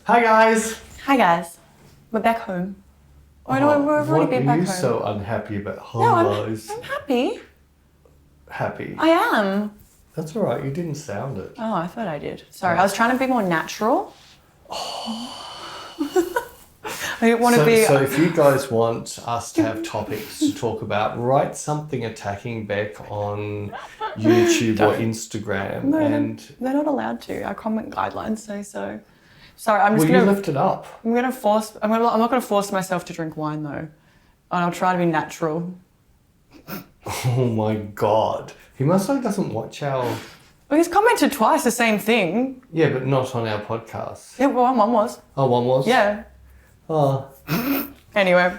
Hi guys. Hi guys. We're back home. Oh, no, we've already been back home. What are you so unhappy about? No, Hellos. I'm happy. Happy? I am. That's all right. You didn't sound it. Oh, I thought I did. Sorry, I was trying to be more natural. I didn't want to be... So if you guys want us to have topics to talk about, write something attacking Bec on YouTube or Instagram. No, and they're not allowed to. Our comment guidelines say so. Sorry, I'm just you going to... lift it up. I'm not going to force myself to drink wine though. And I'll try to be natural. Oh my God. He most likely doesn't watch our... Well, he's commented twice the same thing. Yeah, but not on our podcast. Yeah, well, one was. Oh, one was? Yeah. Oh. Anyway,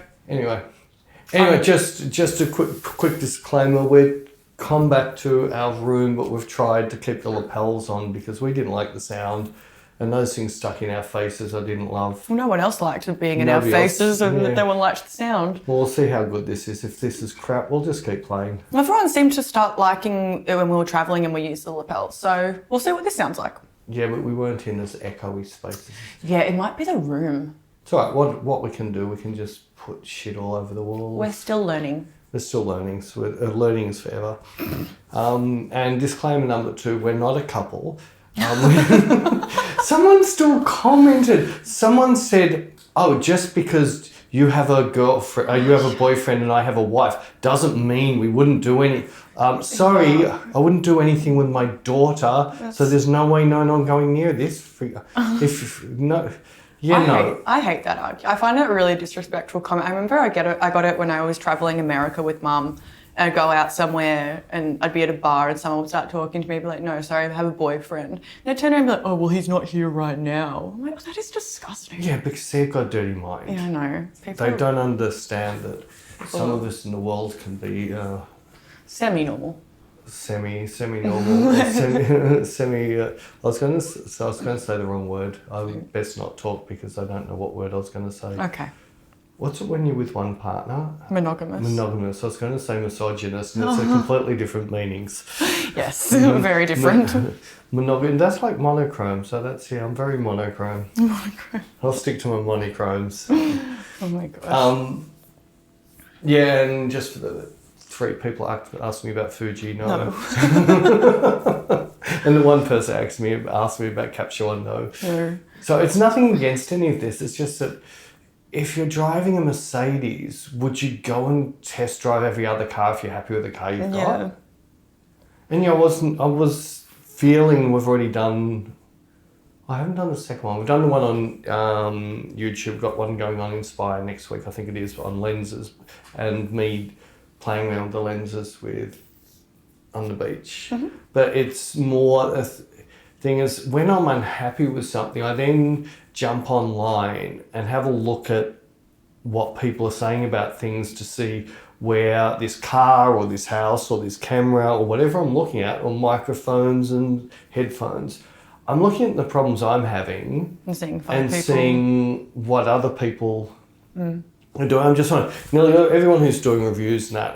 just a quick disclaimer. We've come back to our room, but we've tried to keep the lapels on because we didn't like the sound. And those things stuck in our faces I didn't love. Well, no one else liked it being in Nobody our else, faces and yeah. no one liked the sound. Well, we'll see how good this is. If this is crap, we'll just keep playing. Everyone seemed to start liking it when we were travelling and we used the lapels. So we'll see what this sounds like. Yeah, but we weren't in as echoey spaces. Yeah, it might be the room. It's all right. What we can do, we can just put shit all over the walls. We're still learning. We're still learning. So learning is forever. And disclaimer number 2, we're not a couple. Someone still commented. Someone said, "Oh, just because you have a girlfriend, you have a boyfriend, and I have a wife, doesn't mean we wouldn't do any." Sorry, I wouldn't do anything with my daughter. So there's no way, no, I'm going near this. I hate that argument. I find it a really disrespectful comment. I remember I got it when I was travelling America with Mum. And I'd go out somewhere and I'd be at a bar and someone would start talking to me and be like, "No, sorry, I have a boyfriend." And they'd turn around and be like, "Oh, well, he's not here right now." I'm like, oh, that is disgusting. Yeah, because they've got a dirty mind. Yeah, I know. They don't understand that some of us in the world can be semi-normal. Semi-normal. I was going to say the wrong word. I would best not talk because I don't know what word I was going to say. Okay. What's it when you're with one partner? Monogamous. I was going to say misogynist, and it's a completely different meanings. Yes, very different. Monogamy, that's like monochrome, so I'm very monochrome. Monochrome. I'll stick to my monochromes. Oh my gosh. Yeah, and just for the 3 people asked me about Fuji, no. And the one person asked me about Capture One, no. So it's nothing against any of this, it's just that if you're driving a Mercedes, would you go and test drive every other car if you're happy with the car you've got? And I was feeling we've already done, I haven't done the second one. We've done the one on YouTube, got one going on Inspire next week, I think it is, on lenses, and me playing around with the lenses on the beach. Mm-hmm. But it's more thing is, when I'm unhappy with something, I then jump online and have a look at what people are saying about things to see where this car or this house or this camera or whatever I'm looking at, or microphones and headphones, I'm looking at the problems I'm having and seeing what other people are doing. I'm just wondering, everyone who's doing reviews and that,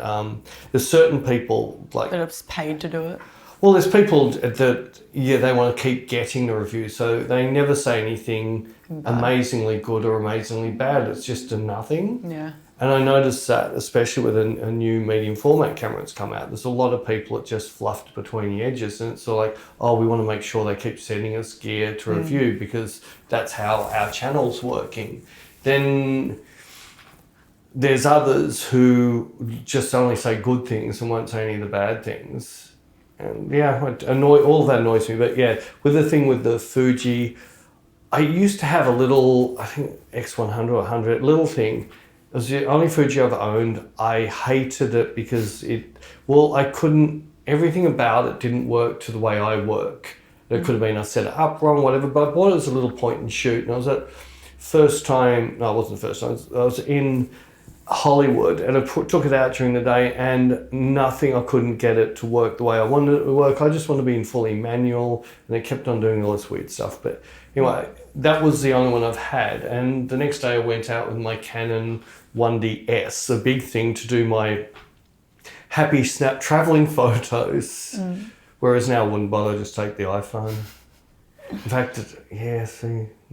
there's certain people like... that are paid to do it. Well, there's people that, they want to keep getting the reviews, so they never say anything amazingly good or amazingly bad. It's just a nothing. Yeah. And I noticed that, especially with a new medium format camera that's come out, there's a lot of people that just fluffed between the edges, and it's like, oh, we want to make sure they keep sending us gear to review because that's how our channel's working. Then there's others who just only say good things and won't say any of the bad things. And all of that annoys me. But yeah, with the thing with the Fuji, I used to have a little, I think X100 or 100, little thing. It was the only Fuji I've owned. I hated it because everything about it didn't work to the way I work. It could have been I set it up wrong, whatever, but I bought it as a little point and shoot. And I was it wasn't the first time, I was in Hollywood and I took it out during the day and I couldn't get it to work the way I wanted it to work. I just wanted to be in fully manual, and it kept on doing all this weird stuff. But anyway, that was the only one I've had. And the next day I went out with my Canon 1DS, a big thing, to do my happy snap traveling photos. Whereas now I wouldn't bother, just take the iPhone. In fact,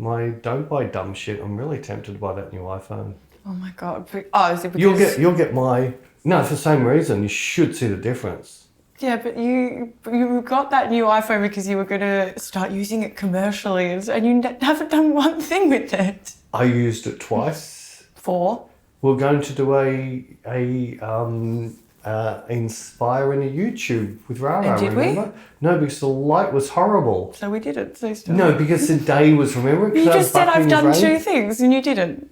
my don't buy dumb shit. I'm really tempted to buy that new iPhone. Oh my God. Oh, is it because... You'll get my... No, for the same reason. You should see the difference. Yeah, but you got that new iPhone because you were going to start using it commercially and you haven't done one thing with it. I used it twice. For? We're going to do inspiring a YouTube with Rara, and did remember? No, because the light was horrible. So we didn't. So still. No, because the day was, remember? You just said I've done 2 things and you didn't.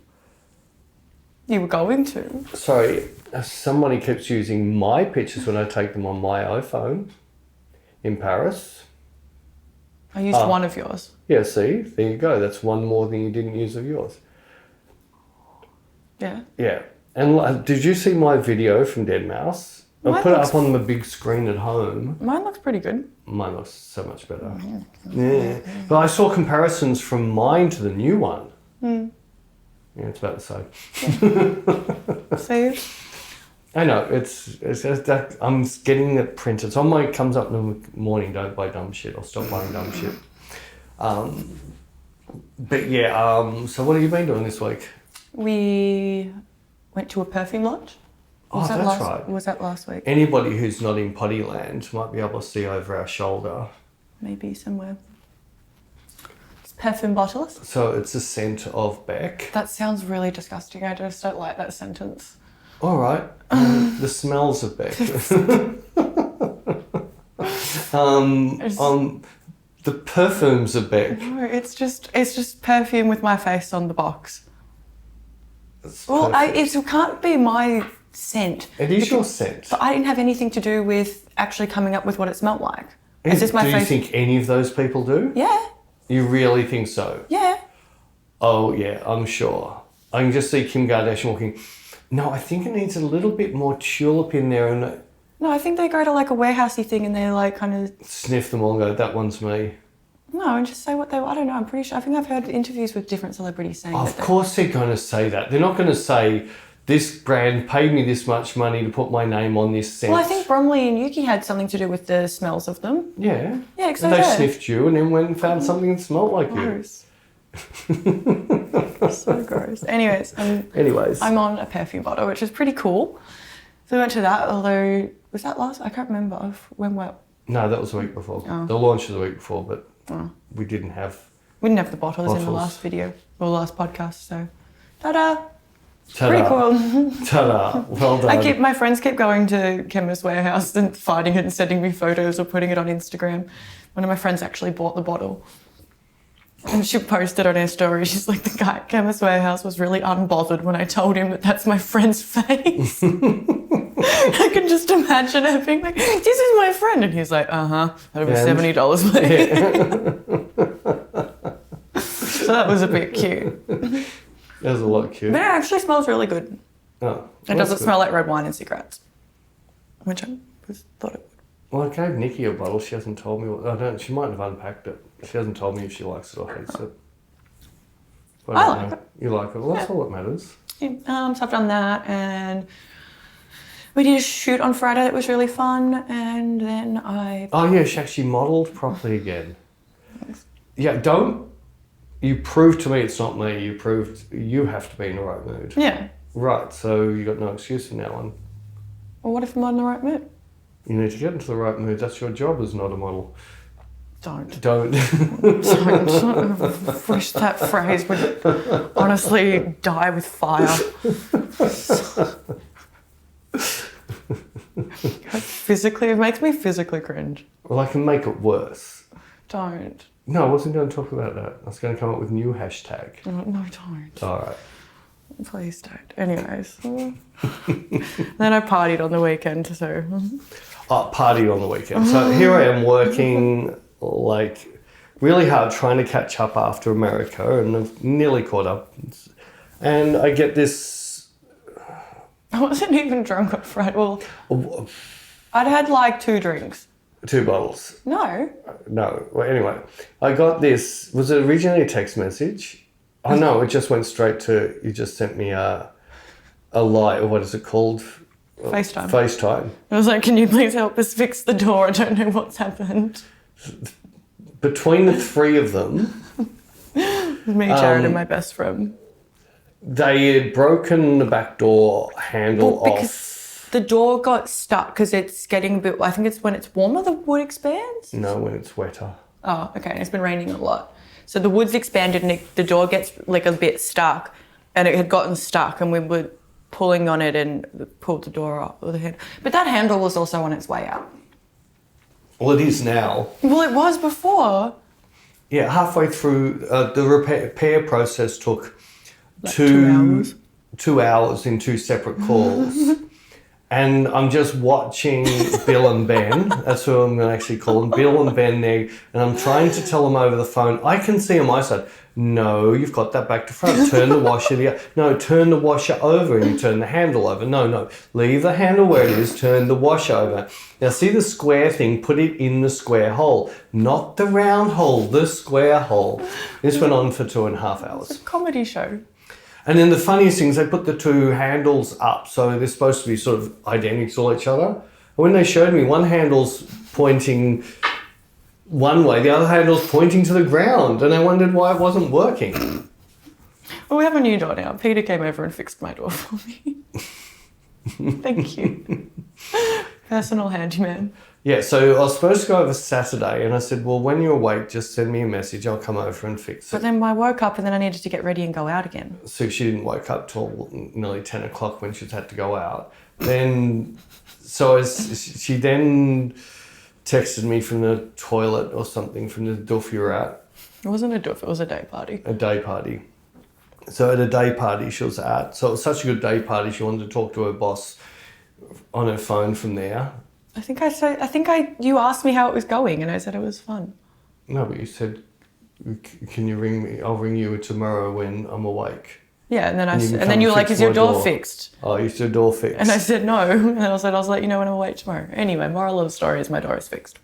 You were going to. Sorry, somebody keeps using my pictures when I take them on my iPhone in Paris. I used one of yours. Yeah, see? There you go. That's one more than you didn't use of yours. Yeah. Yeah. And did you see my video from Deadmau5? I put it up on the big screen at home. Mine looks pretty good. Mine looks so much better. Yeah. But I saw comparisons from mine to the new one. Yeah, it's about the See? same. I know, it's just that I'm getting it printed. So it comes up in the morning, don't buy dumb shit, or stop buying dumb shit. But yeah, so what have you been doing this week? We went to a perfume launch. Right. Was that last week? Anybody who's not in potty land might be able to see over our shoulder. Maybe somewhere. It's perfume bottles. So it's a scent of Bec. That sounds really disgusting. I just don't like that sentence. All right. The smells of Bec. The perfumes of Bec. No, it's just perfume with my face on the box. Well, it can't be my scent. It is your scent. But I didn't have anything to do with actually coming up with what it smelled like. It's just my do face. You think any of those people do? Yeah. You really think so? Yeah. Oh, yeah, I'm sure. I can just see Kim Kardashian walking. No, I think it needs a little bit more tulip in there and... No, I think they go to like a warehousey thing and they like kind of... Sniff them all and go, that one's me. No, and just say what they... I don't know, I'm pretty sure... I think I've heard interviews with different celebrities saying Of course they're going to say that. They're not going to say, this brand paid me this much money to put my name on this scent. Well, I think Bromley and Yuki had something to do with the smells of them. Yeah. Yeah, because and they sniffed you and then went and found something that smelled like gross. So gross. Anyways, I'm on a perfume bottle, which is pretty cool. So we went to that, although... Was that last? I can't remember No, that was the week before. Oh. The launch was the week before, but we didn't have... We didn't have the bottles in the last video, or last podcast, so... Ta-da! Ta-da. Pretty cool. Ta-da! Well done. My friends keep going to Chemist Warehouse and finding it and sending me photos or putting it on Instagram. One of my friends actually bought the bottle. And she posted on her story, she's like, the guy at Chemist Warehouse was really unbothered when I told him that that's my friend's face. I can just imagine her being like, this is my friend. And he's like, that'll be $70, please. Yeah. So that was a bit cute. That was a lot cute. But it actually smells really good. Oh, it doesn't smell like red wine and cigarettes, which I thought it would. Well, I gave Nikki a bottle. She hasn't told me. She might have unpacked it. She hasn't told me if she likes it or hates it. But I like it. You like it? Well, that's all that matters. Yeah, so I've done that, and we did a shoot on Friday that was really fun, and then Oh yeah, she actually modelled properly again. Yeah, you proved to me it's not me. You proved you have to be in the right mood. Yeah. Right, so you got no excuse from now on. Well, what if I'm not in the right mood? You need to get into the right mood. That's your job as not a model. Don't. Don't. Wish that phrase would honestly die with fire. It makes me physically cringe. Well, I can make it worse. Don't. No, I wasn't going to talk about that. I was going to come up with a new hashtag. No, don't. All right. Please don't. Anyways. Then I partied on the weekend, so... Party on the weekend. So here I am working like really hard trying to catch up after America, and I've nearly caught up. And I get this... I wasn't even drunk on Friday. Well, I'd had like 2 drinks. 2 bottles. No. Well, anyway, I got this. Was it originally a text message? Oh no, it just went straight to, you just sent me a light, or what is it called? FaceTime. I was like, can you please help us fix the door? I don't know what's happened. Between the 3 of them, Me, Jared, and my best friend. They had broken the back door handle off. The door got stuck because it's getting a bit, I think it's when it's warmer, the wood expands? No, when it's wetter. Oh, okay. And it's been raining a lot. So the wood's expanded and the door gets like a bit stuck, and it had gotten stuck, and we were pulling on it and pulled the door up with a hand. But that handle was also on its way out. Well, it is now. Well, it was before. Yeah, halfway through, the repair process took Like 2 hours. 2 hours in 2 separate calls. And I'm just watching Bill and Ben. That's who I'm going to actually call them. Bill and Ben there. And I'm trying to tell them over the phone. I can see on my side. No, you've got that back to front. Turn the washer the No, turn the washer over and you turn the handle over. No. Leave the handle where it is. Turn the washer over. Now see the square thing. Put it in the square hole. Not the round hole. The square hole. This went on for 2.5 hours. It's a comedy show. And then the funniest thing is they put the 2 handles up, so they're supposed to be sort of identical to each other. And when they showed me, one handle's pointing one way, the other handle's pointing to the ground, and I wondered why it wasn't working. Well, we have a new door now. Peter came over and fixed my door for me. Thank you. Personal handyman. Yeah, so I was supposed to go over Saturday, and I said, well, when you're awake, just send me a message. I'll come over and fix it. But then I woke up and then I needed to get ready and go out again. So she didn't wake up till nearly 10 o'clock when she had to go out. Then, she then texted me from the toilet or something from the doof you were at. It wasn't a doof, it was a day party. A day party. So at a day party she was at, so it was such a good day party, she wanted to talk to her boss on her phone from there. You asked me how it was going and I said it was fun. No, but you said, can you ring me? I'll ring you tomorrow when I'm awake. Yeah, and then you were like, is your door fixed? Oh, is your door fixed? And I said no, and I said, I'll let you know when I'm awake tomorrow. Anyway, moral of the story is my door is fixed.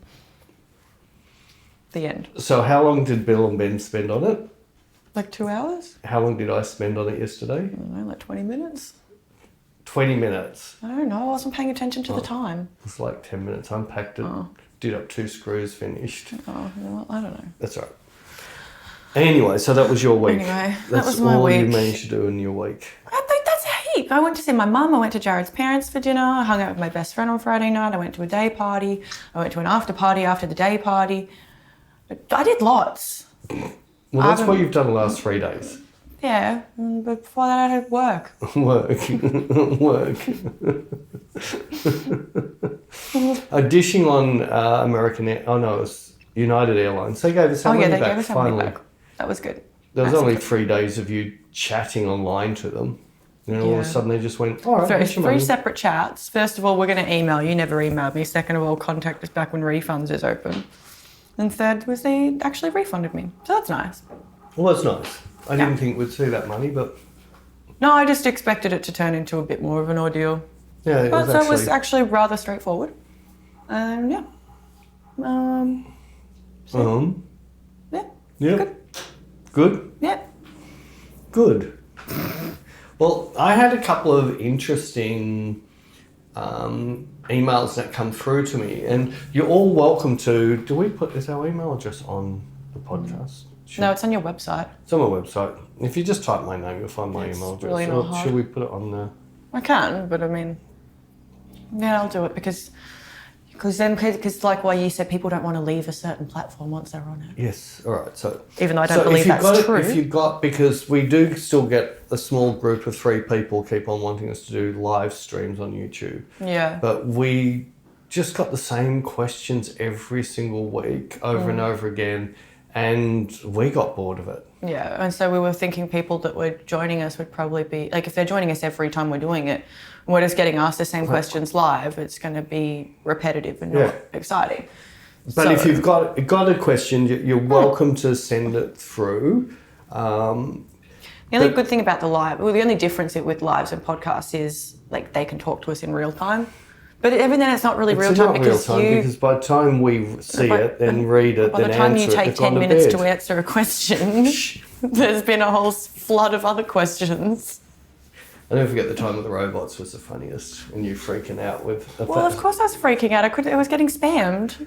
The end. So how long did Bill and Ben spend on it? Like 2 hours? How long did I spend on it yesterday? I don't know, like 20 minutes. 20 minutes. I don't know, I wasn't paying attention to the time. It's like 10 minutes. I unpacked it, did up 2 screws, finished. Oh, well, I don't know. That's right. Anyway, so that was your week. Anyway, that was my week. That's all you managed to do in your week. I think that's a heap. I went to see my mum. I went to Jared's parents for dinner. I hung out with my best friend on Friday night. I went to a day party. I went to an after party after the day party. I did lots. Well, that's what you've done the last 3 days. Yeah, but before that I had work. Work. Dishing on it was United Airlines. They gave us our money back. Gave us our money back. That was good. There was only 3 days of you chatting online to them. And all of a sudden they just went, all right, so it's 3 separate chats. First of all, we're going to email you. Never emailed me. Second of all, contact us back when refunds is open. And third was they actually refunded me. So that's nice. Well, that's nice. I didn't think we'd see that money, but... No, I just expected it to turn into a bit more of an ordeal. Yeah, it was actually rather straightforward. Yeah. Yeah. Good? Yeah. Good. Well, I had a couple of interesting emails that come through to me, and you're all welcome to... Is our email address on the podcast? No, it's on your website. It's on my website. If you just type my name, you'll find my email address. Really not hard. Should we put it on there? I can, but I mean... Yeah, I'll do it because like what you said, people don't want to leave a certain platform once they're on it. Yes, all right. So even though I don't believe that's true. Because we do still get a small group of 3 people keep on wanting us to do live streams on YouTube. Yeah. But we just got the same questions every single week over and over again, and we got bored of it. Yeah, and so we were thinking people that were joining us would probably be, like if they're joining us every time we're doing it, we're just getting asked the same questions live, it's going to be repetitive and not exciting. But if you've got a question, you're welcome to send it through. The only good thing about the only difference with lives and podcasts is like they can talk to us in real time. But even then, it's not really real time because by the time we see it and read it, by the time you take 10 minutes to answer a question, there's been a whole flood of other questions. I don't forget the time with the robots was the funniest, and you freaking out with. Well, of course I was freaking out. I was getting spammed.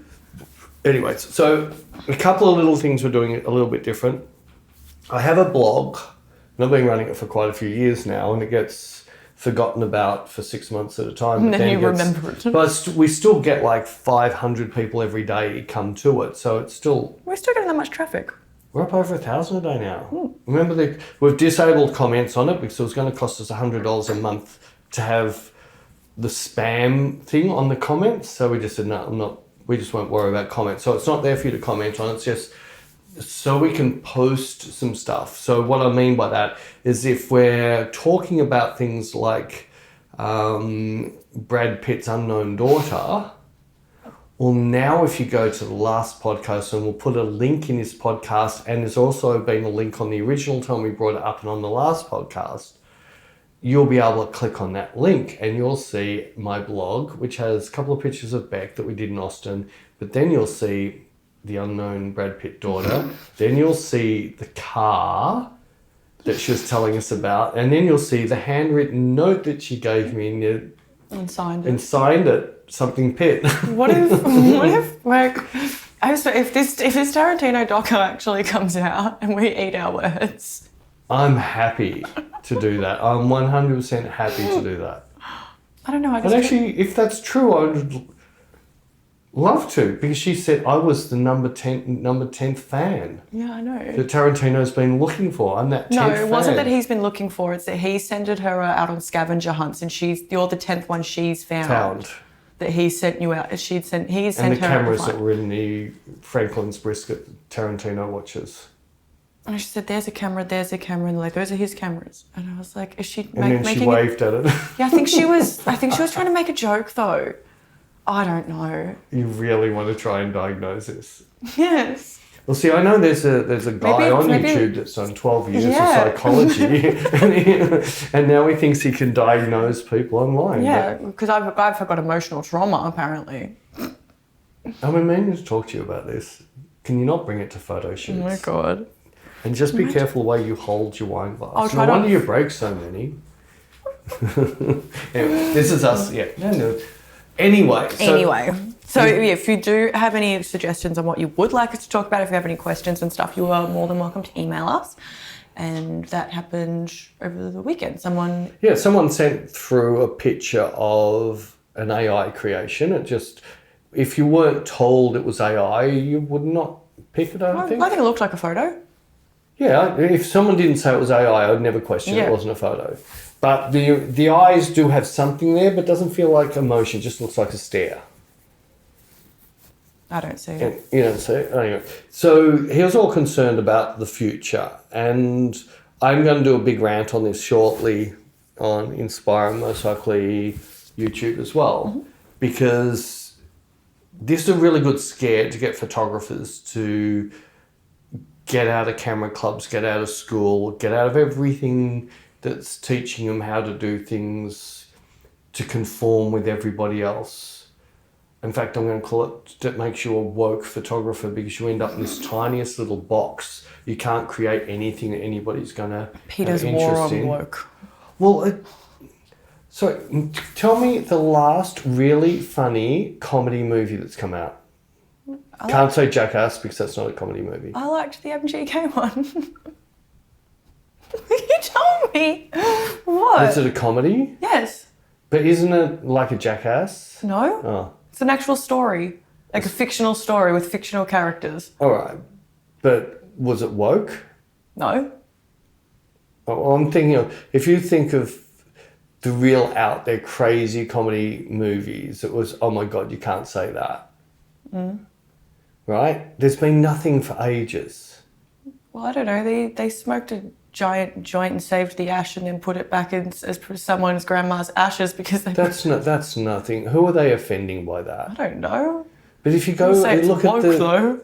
Anyways, so a couple of little things we're doing a little bit different. I have a blog, and I've been running it for quite a few years now, and it gets forgotten about for 6 months at a time. And then you remember it. But we still get like 500 people every day come to it, so it's still... We're still getting that much traffic. We're up over 1,000 a day now. Remember, we've disabled comments on it because it was going to cost us $100 a month to have the spam thing on the comments. So we just said, no, we just won't worry about comments. So it's not there for you to comment on. It's just so we can post some stuff. So what I mean by that is if we're talking about things like Brad Pitt's unknown daughter, well, now if you go to the last podcast, and we'll put a link in this podcast, and there's also been a link on the original time we brought it up and on the last podcast, you'll be able to click on that link and you'll see my blog, which has a couple of pictures of Beck that we did in Austin, but then you'll see the unknown Brad Pitt daughter, then you'll see the car that she was telling us about, and then you'll see the handwritten note that she gave me And signed it. Something Pitt. What if like, if this Tarantino doco actually comes out and we eat our words? I'm happy to do that. I'm 100% happy to do that. I don't know. But actually, if that's true, I would love to, because she said I was the number 10th fan. Yeah, I know. That Tarantino's been looking for. I'm that 10th fan. No, it wasn't that he's been looking for. It's that he sent her out on scavenger hunts, and you're the 10th one she's found. That he sent you out. He sent her. And the cameras that were in the Franklin's brisket Tarantino watches. And she said, "There's a camera, and like those are his cameras." And I was like, "Is she?" And then she waved at it. Yeah, I think she was trying to make a joke though. I don't know. You really want to try and diagnose this? Yes. Well, see, I know there's a guy on YouTube that's done 12 years of psychology, and now he thinks he can diagnose people online. Yeah, because I've got emotional trauma apparently. I've been meaning to talk to you about this. Can you not bring it to photo shoots? Oh my God. And just be careful the way you hold your wine glass. I'll try no wonder you break so many. Anyway, this is us. Yeah. No. Anyway. So if you do have any suggestions on what you would like us to talk about, if you have any questions and stuff, you are more than welcome to email us. And that happened over the weekend. Someone sent through a picture of an AI creation. It just, if you weren't told it was AI, you would not pick it, I don't think. I think it looked like a photo. Yeah, if someone didn't say it was AI, I would never question it wasn't a photo. But the eyes do have something there, but doesn't feel like emotion. It just looks like a stare. I don't see it. You don't see it? Anyway. So he was all concerned about the future. And I'm going to do a big rant on this shortly on Inspire and most likely YouTube as well. Because this is a really good scare to get photographers to get out of camera clubs, get out of school, get out of everything that's teaching them how to do things to conform with everybody else. In fact, I'm going to call it, that makes you a woke photographer, because you end up in this tiniest little box. You can't create anything that anybody's going to Peter's war on woke. Well, so tell me the last really funny comedy movie that's come out. Can't say Jackass because that's not a comedy movie. I liked the MGK one. You told me. What? Is it a comedy? Yes. But isn't it like a Jackass? No. Oh. It's an actual story. Like a fictional story with fictional characters. All right. But was it woke? No. Oh, I'm thinking of, if you think of the real out there crazy comedy movies, it was, oh my God, you can't say that. Right? There's been nothing for ages. Well, I don't know. They smoked a giant joint and saved the ash and then put it back in as someone's grandma's ashes because they... That's nothing. Who are they offending by that? I don't know. But if you go and look woke, at the... though.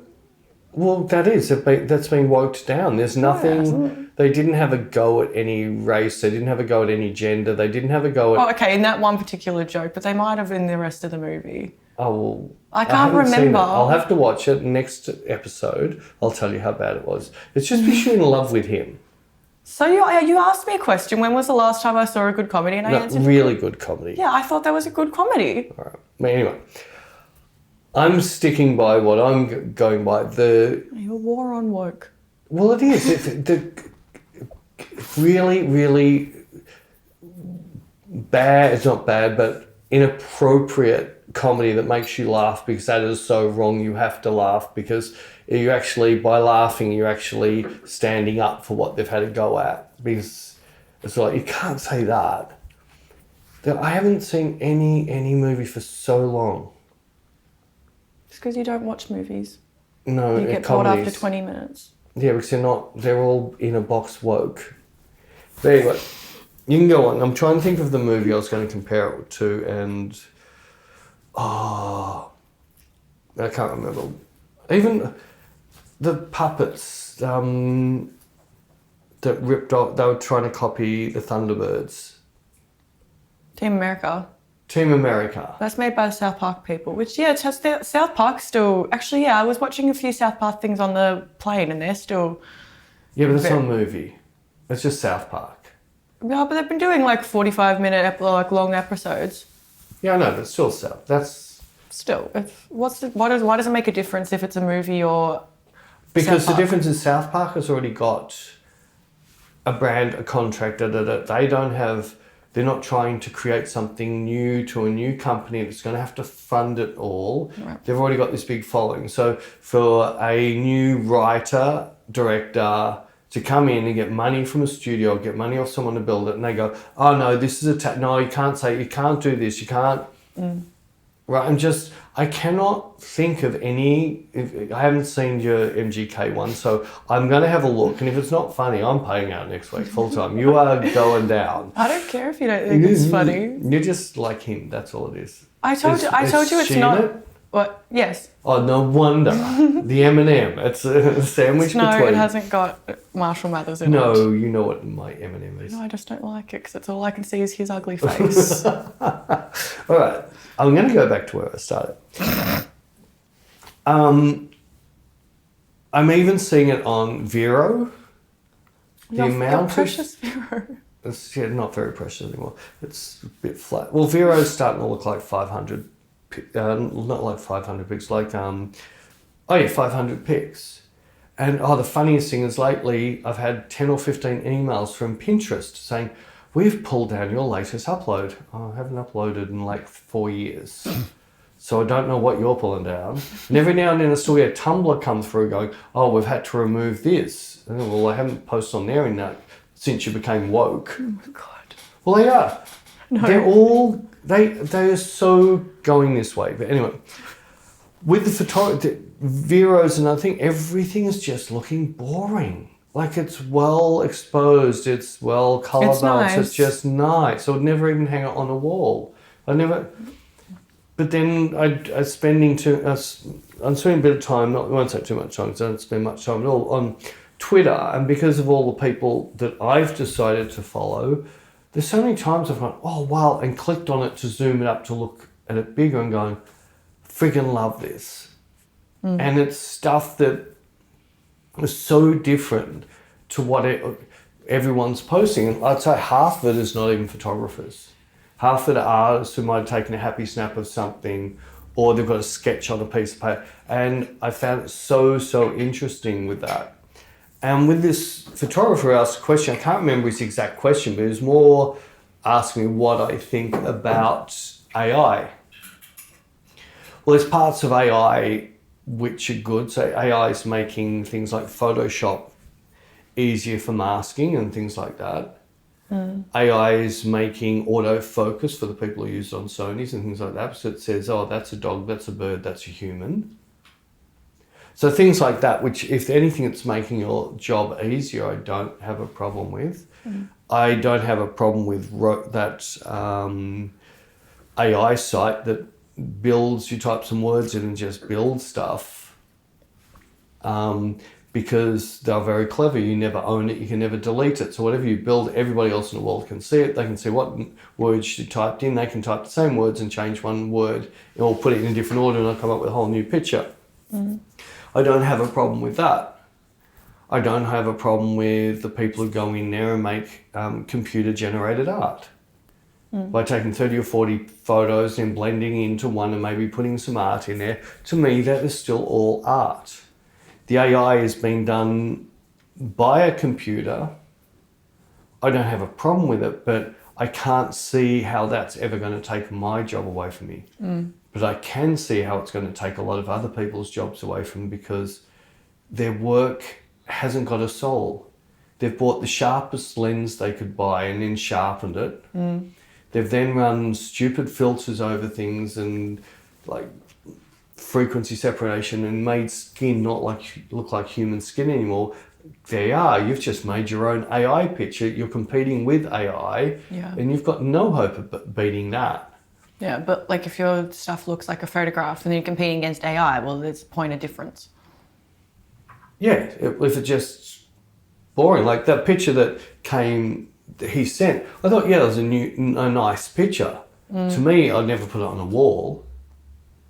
Well, that's been woked down. There's nothing... They didn't have a go at any race. They didn't have a go at any gender. They didn't have a go at... Oh, okay, in that one particular joke, but they might have in the rest of the movie. Oh, well... I can't remember. I'll have to watch it. Next episode, I'll tell you how bad it was. It's just because you're in love with him. So you asked me a question. When was the last time I saw a good comedy? And I answered... really good comedy. Yeah, I thought that was a good comedy. All right. But anyway, I'm sticking by what I'm going by. Your war on woke. Well, it is. The really, really bad, it's not bad, but inappropriate comedy that makes you laugh because that is so wrong you have to laugh because you actually, by laughing, you're actually standing up for what they've had to go at. Because it's like, you can't say that. I haven't seen any movie for so long. It's because you don't watch movies. No, you get bored after 20 minutes. Yeah, because they're all in a box woke. But anyway, you can go on. I'm trying to think of the movie I was going to compare it to, and I can't remember. Even the puppets that ripped off, they were trying to copy the Thunderbirds. Team America. Team America. That's made by the South Park people, which, yeah, South Park still... Actually, yeah, I was watching a few South Park things on the plane and they're still... Yeah, but it's not a movie. It's just South Park. Yeah, but they've been doing like 45-minute long episodes. Yeah, I know, but still South. That's... Still, why does it make a difference if it's a movie or... Because the difference is South Park has already got a brand, a contract, they don't have... They're not trying to create something new to a new company that's going to have to fund it all. Right. They've already got this big following. So for a new writer, director to come in and get money from a studio, get money off someone to build it, and they go, oh no, this is no, you can't say, you can't do this, you can't. Right, I cannot think of any, I haven't seen your MGK one, so I'm going to have a look, and if it's not funny, I'm paying out next week full time. You are going down. I don't care if you don't think it's funny. You're just like him, that's all it is. I told you it's not. What? Yes. Oh, no wonder. The M&M, it's a sandwich no, between. it hasn't got Marshall Mathers in it. No, you know what my M&M is. No, I just don't like it because it's all I can see is his ugly face. All right, I'm going to go back to where I started. I'm even seeing it on Vero. Your precious Vero. It's not very precious anymore. It's a bit flat. Well, Vero's starting to look like 500. Not like 500 pics, like 500 pics. And the funniest thing is lately I've had 10 or 15 emails from Pinterest saying, we've pulled down your latest upload. I haven't uploaded in like 4 years. So I don't know what you're pulling down. And every now and then I still get a Tumblr come through going, oh, we've had to remove this. And well, I haven't posted on there in that since you became woke. Oh my God. Well, they are. No. They're all... They are so going this way. But anyway, with the photography, Vero's another thing, everything is just looking boring. Like it's well exposed, it's well colour balanced, nice. It's just nice. I would never even hang it on a wall. But then I'm spending a bit of time, I won't say too much time because I don't spend much time at all, on Twitter. And because of all the people that I've decided to follow, there's so many times I've gone, oh, wow, and clicked on it to zoom it up to look at it bigger and going, friggin' love this. And it's stuff that is so different to what everyone's posting. And I'd say half of it is not even photographers. Half of it are artists who might have taken a happy snap of something or they've got a sketch on a piece of paper. And I found it so interesting with that. And with this photographer who asked a question, I can't remember his exact question, but it was more asking me what I think about AI. Well, there's parts of AI which are good. So AI is making things like Photoshop easier for masking and things like that. AI is making autofocus for the people who use it on Sonys and things like that. So it says, oh, that's a dog, that's a bird, that's a human. So things like that, which if anything, it's making your job easier, I don't have a problem with. I don't have a problem with that AI site that builds, you type some words in and just builds stuff because they're very clever. You never own it, you can never delete it. So whatever you build, everybody else in the world can see it. They can see what words you typed in. They can type the same words and change one word or put it in a different order and I'll come up with a whole new picture. I don't have a problem with that. I don't have a problem with the people who go in there and make computer-generated art. By taking 30 or 40 photos and blending into one and maybe putting some art in there. To me, that is still all art. The AI has been done buy a computer. I don't have a problem with it, but I can't see how that's ever going to take my job away from me. But I can see how it's going to take a lot of other people's jobs away from them because their work hasn't got a soul. They've bought the sharpest lens they could buy and then sharpened it. They've then run stupid filters over things and like frequency separation and made skin not look like human skin anymore. There you are. You've just made your own AI picture. You're competing with AI, and you've got no hope of beating that. Yeah, but like if your stuff looks like a photograph and then you're competing against AI, well, there's a point of difference. Yeah, if it's just boring, like that picture that he sent, I thought, yeah, it was a nice picture. To me, I'd never put it on a wall.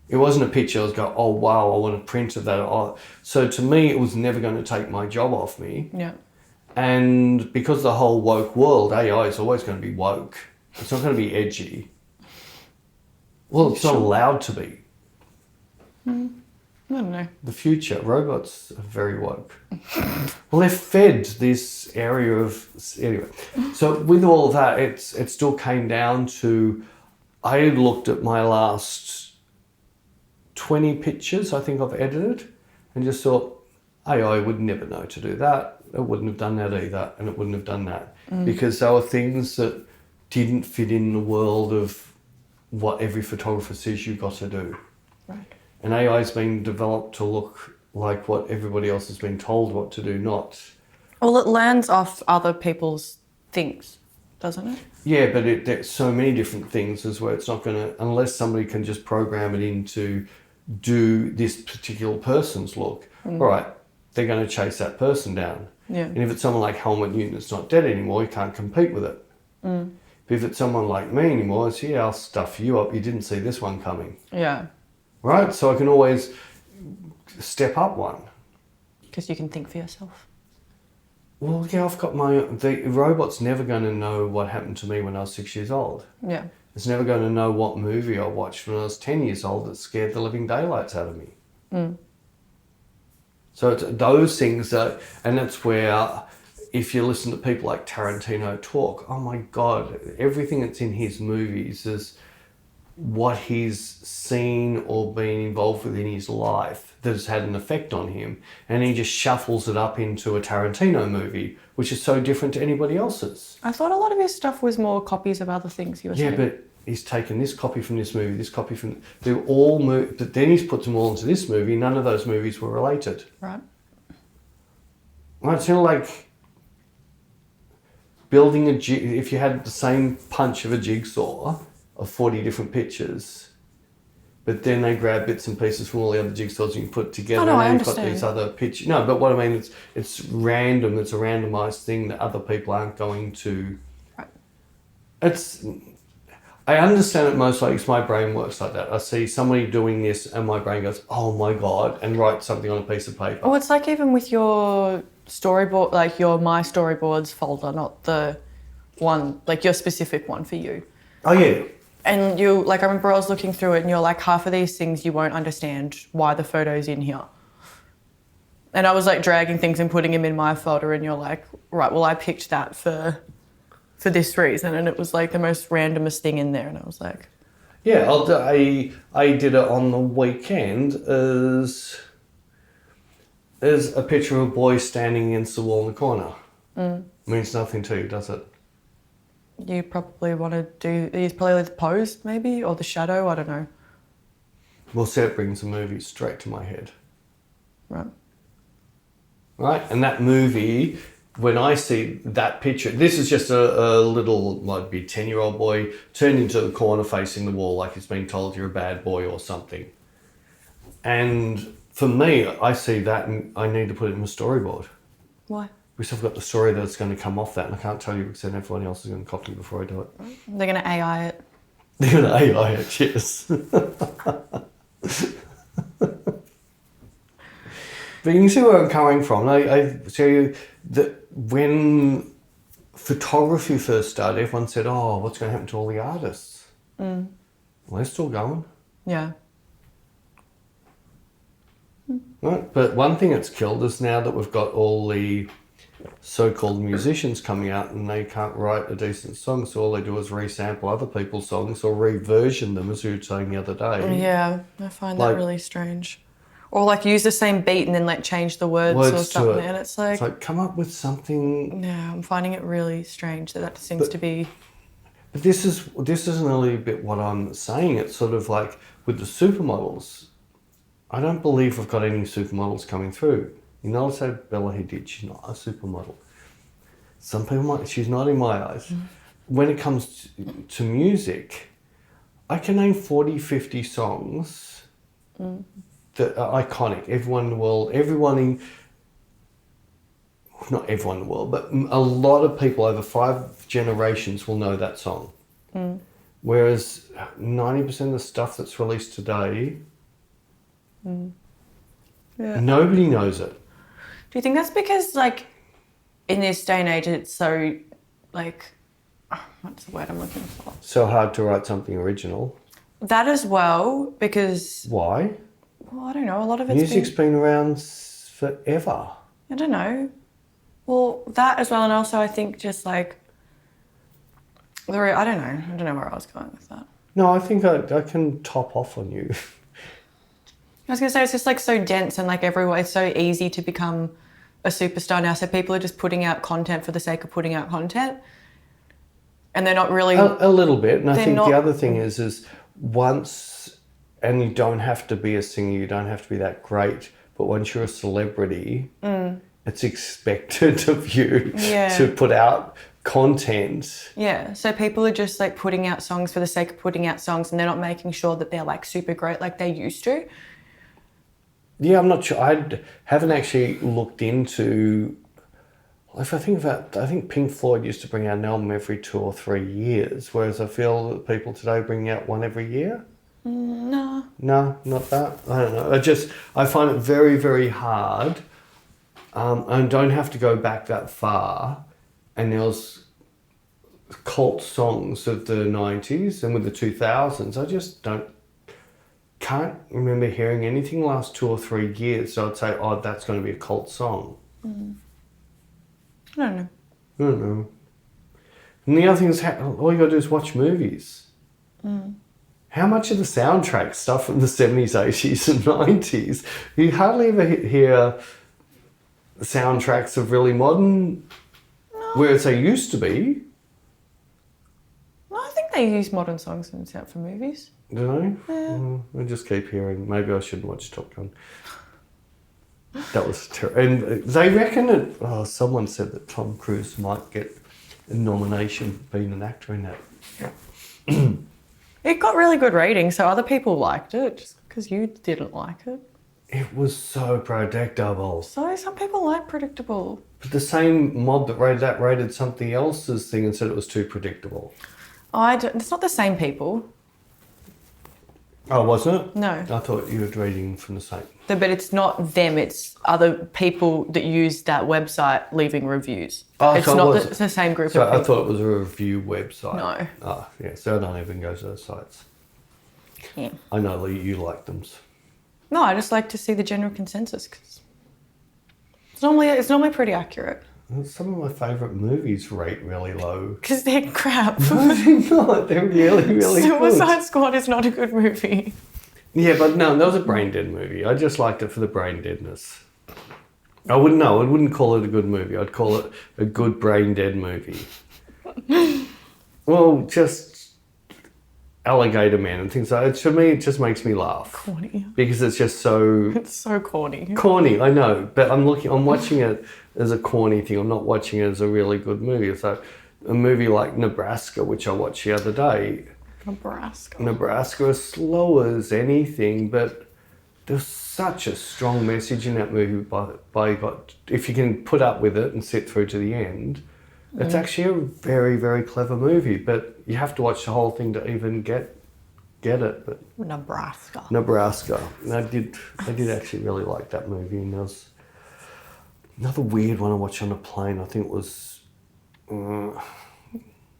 It wasn't a picture I was going, oh wow, I want a print of that. So to me, it was never going to take my job off me. Yeah. And because the whole woke world, AI is always going to be woke. It's not going to be edgy. Well, it's not allowed to be. I don't know. The future, robots are very woke. Well, they're fed this area of... Anyway, so with all of that, it still came down to... I had looked at my last 20 pictures I think I've edited and just thought, AI would never know to do that. It wouldn't have done that either, and it wouldn't have done that. Because there were things that didn't fit in the world of what every photographer says you've got to do. Right. And AI's been developed to look like what everybody else has been told what to do, not... Well, it learns off other people's things, doesn't it? Yeah, but there's so many different things as well. It's not going to... Unless somebody can just program it in to do this particular person's look, all right, they're going to chase that person down. Yeah. And if it's someone like Helmut Newton that's not dead anymore, you can't compete with it. But if it's someone like me anymore, it's, yeah, I'll stuff you up. You didn't see this one coming. Yeah. Right? So I can always step up one. Because you can think for yourself. Well, yeah, I've got the robot's never going to know what happened to me when I was 6 years old. Yeah. It's never going to know what movie I watched when I was 10 years old that scared the living daylights out of me. So it's those things that, and that's where, if you listen to people like Tarantino talk, oh my God, everything that's in his movies is what he's seen or been involved with in his life that has had an effect on him. And he just shuffles it up into a Tarantino movie, which is so different to anybody else's. I thought a lot of his stuff was more copies of other things you were saying. Yeah, but he's taken this copy from this movie, this copy from... They're all... But then he's put them all into this movie. None of those movies were related. Right. Well, it's sort of like building if you had the same punch of a jigsaw of 40 different pictures, but then they grab bits and pieces from all the other jigsaws and you put together, Oh, no, I and you've got understand. these other pictures. No, but what I mean, it's random. It's a randomized thing that other people aren't going to. Right. I understand it mostly because my brain works like that. I see somebody doing this and my brain goes, oh my God, and write something on a piece of paper. Oh, it's like even with your storyboard, like your My Storyboards folder, not the one, like your specific one for you. Oh, yeah. And you, like, I remember I was looking through it and you're like, half of these things you won't understand why the photo's in here. And I was like dragging things and putting them in my folder and you're like, right, well, I picked that for this reason. And it was like the most randomest thing in there. And I was like... Yeah, I did it on the weekend as a picture of a boy standing against the wall in the corner. Means nothing to you, does it? You probably want to do... It's probably the pose, maybe, or the shadow, I don't know. Well, see, it brings a movie straight to my head. Right. Right? And that movie, when I see that picture, this is just a little, might be 10-year-old boy turned into the corner facing the wall like he's been told you're a bad boy or something. And for me, I see that and I need to put it in my storyboard. Why? Because I've got the story that's going to come off that and I can't tell you because then everyone else is going to copy me before I do it. They're going to AI it. They're going to AI it, yes. But you can see where I'm coming from. I tell you that when photography first started, everyone said, oh, what's going to happen to all the artists? Well, they're still going. Yeah. Right? But one thing it's killed is now that we've got all the so-called musicians coming out and they can't write a decent song, so all they do is resample other people's songs or reversion them, as you were saying the other day. Yeah, I find that really strange. Or like use the same beat and then like change the words or something. And it's like come up with something. Yeah, I'm finding it really strange that seems to be. But this isn't a little bit what I'm saying. It's sort of like with the supermodels. I don't believe we've got any supermodels coming through. You know, say Bella Hadid, she's not a supermodel. Some people might, she's not in my eyes. When it comes to music, I can name 40, 50 songs that are iconic. Everyone in the world, not everyone in the world, but a lot of people over 5 generations will know that song. Whereas 90% of the stuff that's released today, nobody knows it. Do you think that's because, like, in this day and age, it's so, like, what's the word I'm looking for? So hard to write something original. That as well, because... Why? Well, I don't know. A lot of it's music's been around forever. I don't know. Well, that as well, and also I think just like... I don't know where I was going with that. No, I think I can top off on you. I was going to say, it's just like so dense and like everywhere. It's so easy to become a superstar now. So people are just putting out content for the sake of putting out content. And they're not really... A little bit. And I think the other thing is once, and you don't have to be a singer, you don't have to be that great, but once you're a celebrity, it's expected of you to put out content. Yeah, so people are just like putting out songs for the sake of putting out songs and they're not making sure that they're like super great like they used to. Yeah, I'm not sure. I haven't actually looked into... If I think Pink Floyd used to bring out an album every 2 or 3 years, whereas I feel that people today bring out one every year. No. No, not that. I don't know. I find it very, very hard. And don't have to go back that far. And there was cult songs of the 90s and with the 2000s. I just can't remember hearing anything the last 2 or 3 years. So I'd say, that's going to be a cult song. I don't know. I don't know. And the other thing is, all you got to do is watch movies. How much of the soundtrack stuff from the 70s, 80s and 90s, you hardly ever hear soundtracks of really modern, whereas they used to be. No, I think they use modern songs for movies. Do they? Yeah. I just keep hearing, maybe I shouldn't watch Top Gun. That was terrible. And they reckon that, someone said that Tom Cruise might get a nomination for being an actor in that. It got really good ratings, so other people liked it, just because you didn't like it. It was so predictable. So some people like predictable. But the same mob that rated something else's thing and said it was too predictable. It's not the same people. Oh, wasn't it? No. I thought you were reading from the same. But it's not them, it's other people that use that website leaving reviews. It's the same group of people. I thought it was a review website. No. Oh, yeah, so I don't even go to those sites. Yeah. I know you like them. No, I just like to see the general consensus because it's normally pretty accurate. Some of my favourite movies rate really low. Because they're crap. No, they're not. They're really, really good. Suicide Squad is not a good movie. Yeah, but no, that was a brain dead movie. I just liked it for the brain deadness. I wouldn't call it a good movie. I'd call it a good brain dead movie. Well, just Alligator Man and things like that. To me, it just makes me laugh. Corny. Because it's just so... It's so corny. Corny, I know. But I'm watching it as a corny thing. I'm not watching it as a really good movie. So a movie like Nebraska, which I watched the other day... Nebraska, as slow as anything, but there's such a strong message in that movie if you can put up with it and sit through to the end. It's actually a very, very clever movie, but you have to watch the whole thing to even get it. But Nebraska. And I did actually really like that movie. And there was another weird one I watched on a plane. I think it was...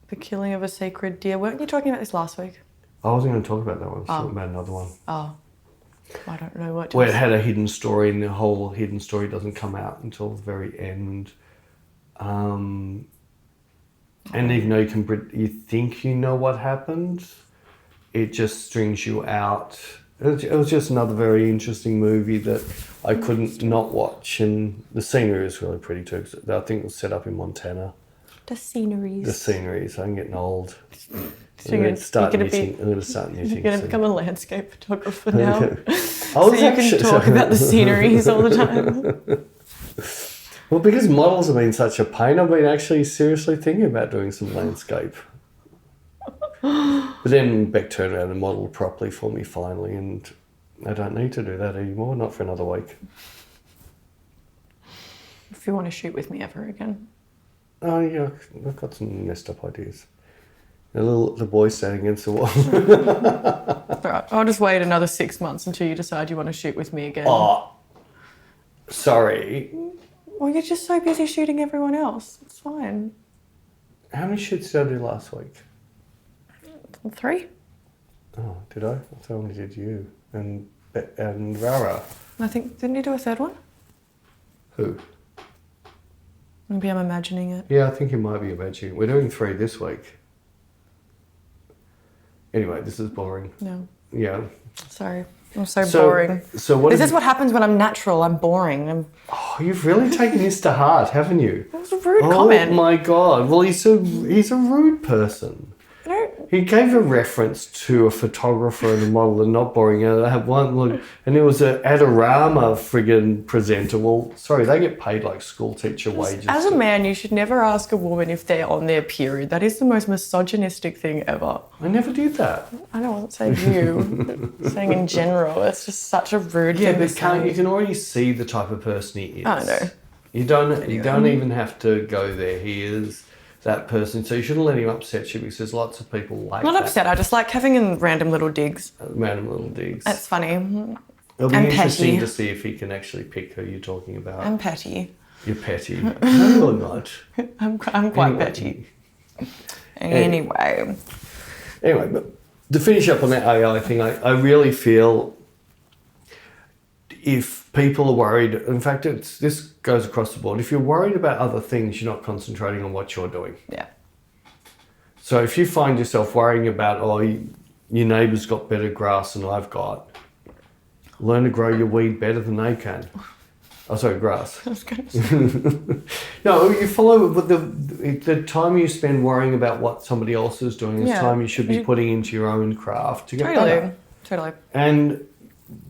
The Killing of a Sacred Deer. Weren't you talking about this last week? I wasn't going to talk about that one. I was talking about another one. Oh. I don't know what... Where it had a hidden story and the whole hidden story doesn't come out until the very end. And even though you think you know what happened, it just strings you out. It was just another very interesting movie that I couldn't not watch, and the scenery was really pretty too. 'Cause I think it was set up in Montana. The sceneries. I'm getting old. So I'm going to start knitting. You're going to become a landscape photographer now. So you can talk about the sceneries all the time. Well, because models have been such a pain, I've been actually seriously thinking about doing some landscape. But then Bec turned around and modelled properly for me finally, and I don't need to do that anymore, not for another week. If you want to shoot with me ever again. Oh yeah, I've got some messed up ideas. The boy standing against the wall. All right, I'll just wait another 6 months until you decide you want to shoot with me again. Oh, sorry. Well, you're just so busy shooting everyone else. It's fine. How many shoots did I do last week? 3. Oh, did I? I thought I only did you and Rara. I think, didn't you do a third one? Who? Maybe I'm imagining it. Yeah, I think you might be imagining. We're doing 3 this week. Anyway, this is boring. No. Yeah. Sorry. I'm so boring. So what? This is what happens when I'm natural. I'm boring. Oh, you've really taken this to heart, haven't you? That was a rude comment. Oh my God! Well, he's a rude person. He gave a reference to a photographer and a model and not boring. And I had one look, and it was an Adorama friggin' presenter. Well, sorry, they get paid like school teacher wages. As a man, you should never ask a woman if they're on their period. That is the most misogynistic thing ever. I never did that. I know, I wasn't saying you. I'm saying in general. It's just such a rude thing to say. You can already see the type of person he is. I know. You don't even have to go there. He is that person. So you shouldn't let him upset you, because there's lots of people like Not that. upset, I just like having in random little digs. Random little digs. That's funny. It'll be I'm interesting petty. to see if he can actually pick who you're talking about. I'm petty. You're petty. No, you're not. I'm quite petty. Anyway, but to finish up on that AI thing, I really feel if people are worried, in fact, this goes across the board. If you're worried about other things, you're not concentrating on what you're doing. yeah. So if you find yourself worrying about, your neighbour's got better grass than I've got, learn to grow your weed better than they can. Oh, sorry, grass. I was going to say. No, you follow with the time you spend worrying about what somebody else is doing is time you should be putting into your own craft to get better. Totally. And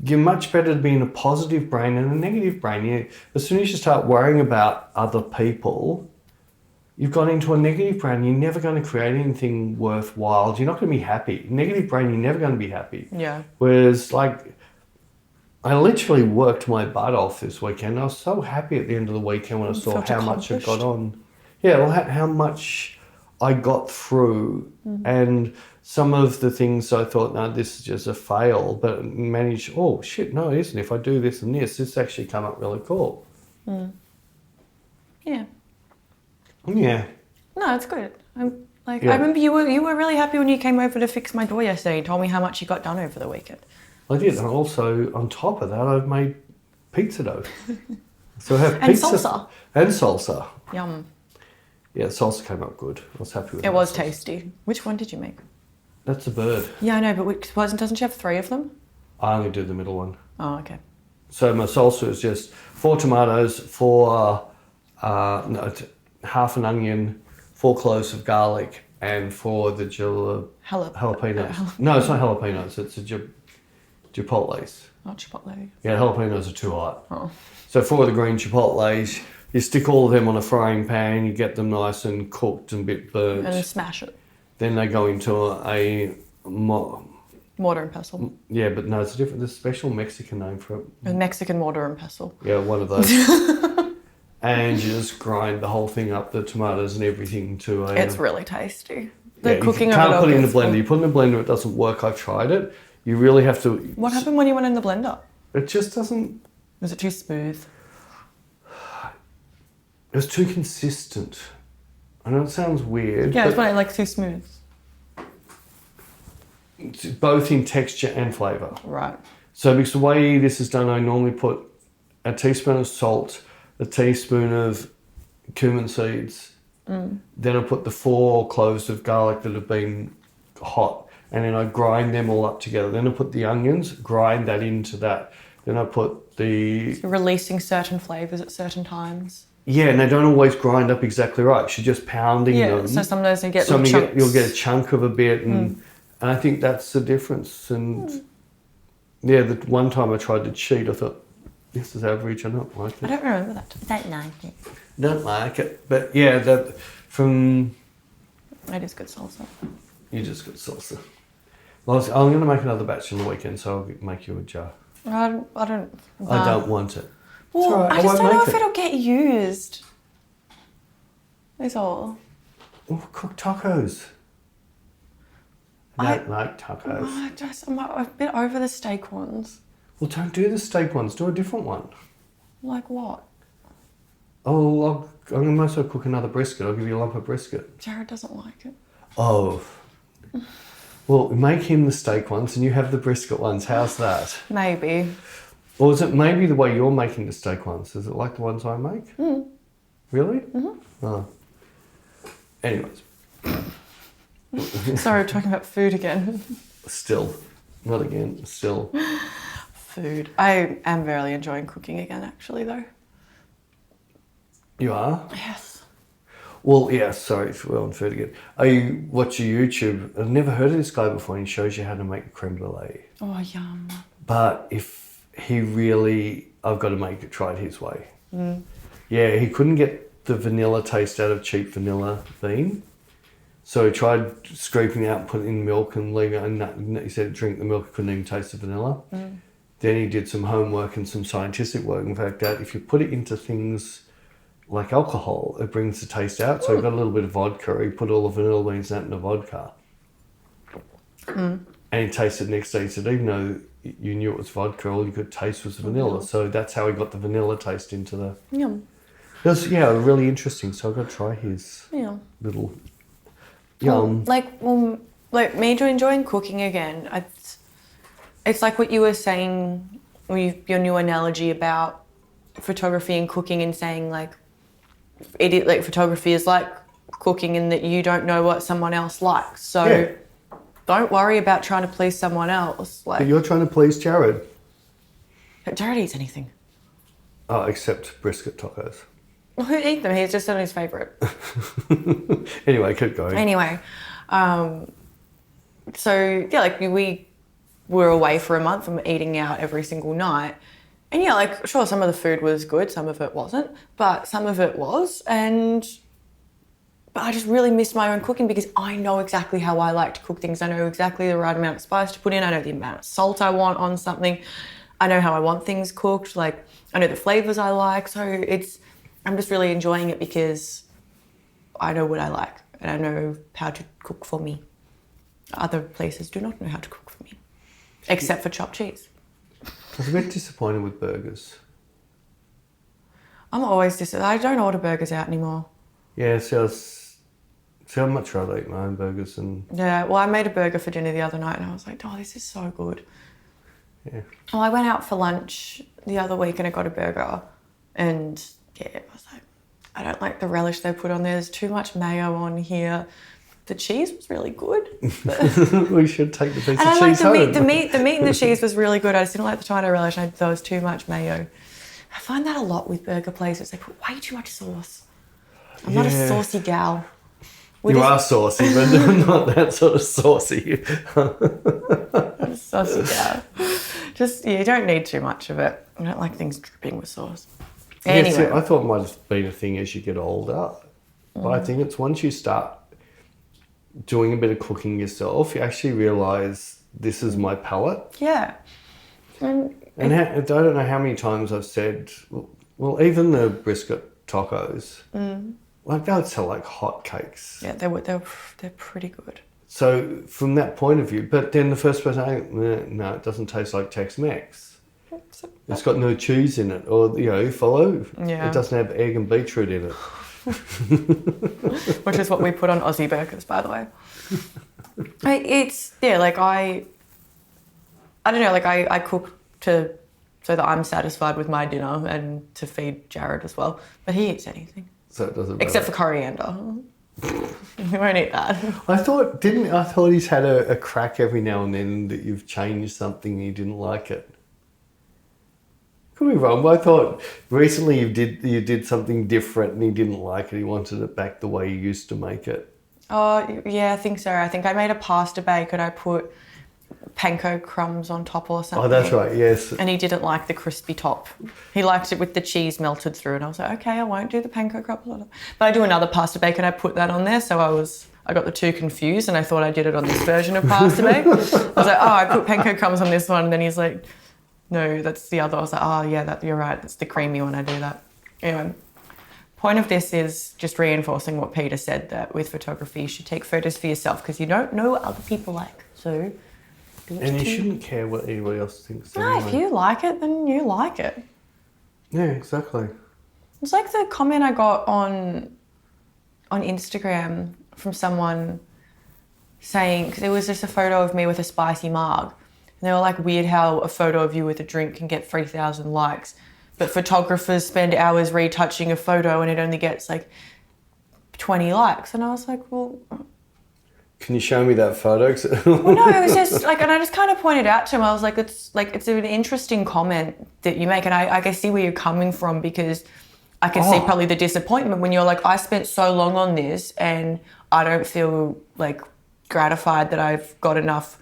you're much better to be in a positive brain than a negative brain. As soon as you start worrying about other people, you've gone into a negative brain. You're never going to create anything worthwhile. You're not going to be happy. Negative brain, you're never going to be happy. Yeah. Whereas, I literally worked my butt off this weekend. I was so happy at the end of the weekend when I saw how much I got on. Yeah, well, how much I got through. Mm-hmm. And some of the things I thought, no, this is just a fail, but managed, oh, shit, no, it isn't. If I do this and this actually come up really cool. Mm. Yeah. Yeah. No, it's good. I remember you were really happy when you came over to fix my door yesterday and told me how much you got done over the weekend. I did, and also on top of that, I've made pizza dough. So I have and pizza salsa. And salsa. Yum. Yeah, salsa came out good. I was happy with it. It was tasty. Which one did you make? That's a bird. Yeah, I know, but doesn't she have 3 of them? I only do the middle one. Oh, okay. So my salsa is just 4 tomatoes, half an onion, 4 cloves of garlic, and 4 the jalapenos. No, it's not jalapenos. It's chipotles. Not chipotle. Yeah, jalapenos are too hot. Oh. So 4 of the green chipotles, you stick all of them on a frying pan, you get them nice and cooked and a bit burnt. And smash it. Then they go into a mortar and pestle. Yeah, but no, it's different. There's a special Mexican name for it. A Mexican mortar and pestle. Yeah, one of those. And you just grind the whole thing up, the tomatoes and everything to a... It's really tasty. You can't put it in the blender. You put it in the blender, it doesn't work. I've tried it. You really have to... What happened when you went in the blender? It just doesn't... Was it too smooth? It was too consistent. I know it sounds weird. Yeah, it's what I like, too smooth. It's both in texture and flavour. Right. So because the way this is done, I normally put a teaspoon of salt, a teaspoon of cumin seeds. Then I put the 4 cloves of garlic that have been hot, and then I grind them all up together. Then I put the onions, grind that into that. Then I put the... So releasing certain flavours at certain times. Yeah, and they don't always grind up exactly right. You're just pounding them. Yeah, so sometimes you get little chunks. You'll get a chunk of a bit, and I think that's the difference. And yeah, the one time I tried to cheat, I thought, this is average, I don't like it. I don't remember that. Don't like it. Don't like it. But yeah, that from... I just got salsa. You just got salsa. Well, I'm going to make another batch on the weekend, so I'll make you a jar. I don't I don't want it. Well, right, I just don't know if it'll get used. That's all. Well, cook tacos. I don't like tacos. I'm a bit over the steak ones. Well, don't do the steak ones. Do a different one. Like what? Oh, I'm going to also cook another brisket. I'll give you a lump of brisket. Jared doesn't like it. Oh. Well, make him the steak ones and you have the brisket ones. How's that? Maybe. Or is it maybe the way you're making the steak ones? Is it like the ones I make? Really? Mm-hmm. Oh. Anyways. Sorry, we're talking about food again. Still. Not again. Still. Food. I am really enjoying cooking again, actually, though. You are? Yes. Well, yeah, sorry, we're on food again. I watch a YouTube. I've never heard of this guy before, and he shows you how to make a creme brulee. Oh, yum. But if he really... I've got to try it his way. Yeah, he couldn't get the vanilla taste out of cheap vanilla bean. So he tried scraping it out, put it in milk and leaving it. And he said drink the milk, couldn't even taste the vanilla. Then he did some homework and some scientific work. In fact, that if you put it into things like alcohol, it brings the taste out. So he got a little bit of vodka. He put all the vanilla beans out in the vodka. And he tasted the next day. He said, even though you knew it was vodka, all you could taste was the vanilla. So that's how he got the vanilla taste into the... Yum. It was, really interesting. So I've got to try his little... Yum. Like me enjoying cooking again. It's like what you were saying with your new analogy about photography and cooking, and saying like photography is like cooking in that you don't know what someone else likes. So don't worry about trying to please someone else. But you're trying to please Jared. But Jared eats anything. Oh, except brisket tacos. Well, who'd eat them? He's just on his favourite. Anyway, keep going. Anyway, so yeah, like we were away for a month and eating out every single night. And yeah, like sure, some of the food was good, some of it wasn't, but some of it was. But I just really missed my own cooking because I know exactly how I like to cook things. I know exactly the right amount of spice to put in. I know the amount of salt I want on something. I know how I want things cooked. Like I know the flavors I like. So I'm just really enjoying it because I know what I like and I know how to cook for me. Other places do not know how to cook for me, except for chopped cheese. I was a bit disappointed with burgers. I'm always disappointed. I don't order burgers out anymore. Yeah, I'd much rather eat my own burgers than... Yeah, well, I made a burger for dinner the other night and I was like, oh, this is so good. Yeah. Well, I went out for lunch the other week and I got a burger and yeah, I was like, I don't like the relish they put on there. There's too much mayo on here. The cheese was really good. We should take the piece and of cheese home. The meat and the cheese was really good. I just didn't like the tomato relish. I thought there was too much mayo. I find that a lot with burger places. They put way too much sauce. I'm not a saucy gal. You are saucy, but not that sort of saucy. I'm a saucy gal. Just, you don't need too much of it. I don't like things dripping with sauce. Anyway. Yeah, see, I thought it might have been a thing as you get older. But I think it's once you start doing a bit of cooking yourself, you actually realise this is my palate. Yeah. And I don't know how many times I've said, well, even the brisket tacos, like they would sell like hotcakes. Yeah, they're pretty good. So from that point of view, but then the first person, no, it doesn't taste like Tex-Mex. It's got no cheese in it, or follow. Yeah. It doesn't have egg and beetroot in it. Which is what we put on Aussie burgers, by the way. I don't know, like I cook so that I'm satisfied with my dinner and to feed Jared as well. But he eats anything. So it doesn't matter. Except for coriander. We won't eat that. I thought he's had a crack every now and then that you've changed something and you didn't like it. Could be wrong, but I thought recently you did something different and he didn't like it. He wanted it back the way you used to make it. Oh, yeah, I think so. I think I made a pasta bake and I put panko crumbs on top or something. Oh, that's right, yes. And he didn't like the crispy top. He liked it with the cheese melted through, and I was like, okay, I won't do the panko crumbs on it. But I do another pasta bake and I put that on there, so I got the two confused and I thought I did it on this version of pasta bake. I was like, oh, I put panko crumbs on this one, and then he's like, no, that's the other. I was like, oh yeah, you're right, it's the creamy one, I do that. Anyway, point of this is just reinforcing what Peter said, that with photography you should take photos for yourself because you don't know what other people like, so... And you shouldn't care what anybody else thinks. No, anyway. if you like it, then you like it. Yeah, exactly. It's like the comment I got on Instagram from someone saying, because it was just a photo of me with a spicy mug, and they were like, weird how a photo of you with a drink can get 3,000 likes, but photographers spend hours retouching a photo and it only gets like 20 likes. And I was like, well... Can you show me that photo? Well, no, it was just like, and I just kind of pointed out to him, I was like, it's an interesting comment that you make, and I can see where you're coming from, because I can see probably the disappointment when you're like, I spent so long on this and I don't feel like gratified that I've got enough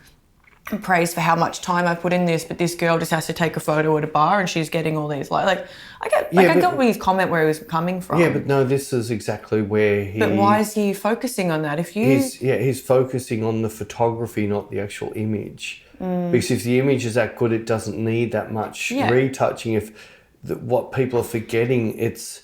praise for how much time I put in this, but this girl just has to take a photo at a bar and she's getting all these I got his comment where he was coming from. Yeah, but no, this is exactly where he... But why is he focusing on that? He's focusing on the photography, not the actual image. Because if the image is that good, it doesn't need that much retouching. What people are forgetting, it's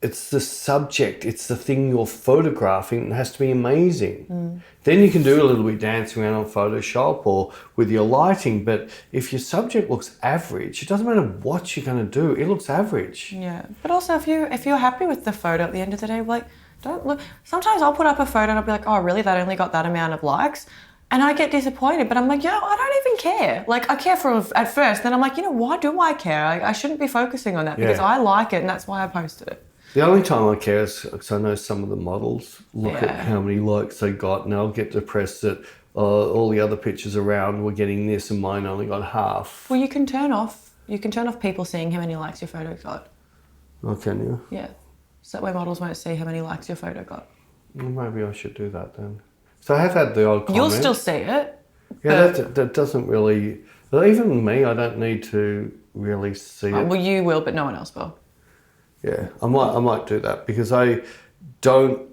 the subject, it's the thing you're photographing. It has to be amazing. Then you can do a little bit dancing around on Photoshop or with your lighting, but if your subject looks average, it doesn't matter what you're going to do, it looks average. Yeah, but also if you're happy with the photo at the end of the day, like, don't look. Sometimes I'll put up a photo and I'll be like, oh really, that only got that amount of likes? And I get disappointed, but I'm like, I don't even care. Like, I care at first, then I'm like, why do I care? I shouldn't be focusing on that because I like it and that's why I posted it. The only time I care is because I know some of the models look at how many likes they got, and I'll get depressed that all the other pictures around were getting this and mine only got half. Well, you can turn off people seeing how many likes your photo got. Oh, can you? Yeah. So that way models won't see how many likes your photo got. Well, maybe I should do that then. So I have had the odd comment. You'll still see it. Yeah, that doesn't really... Well, even me, I don't need to really see it. Well, you will, but no one else will. Yeah, I might do that because I don't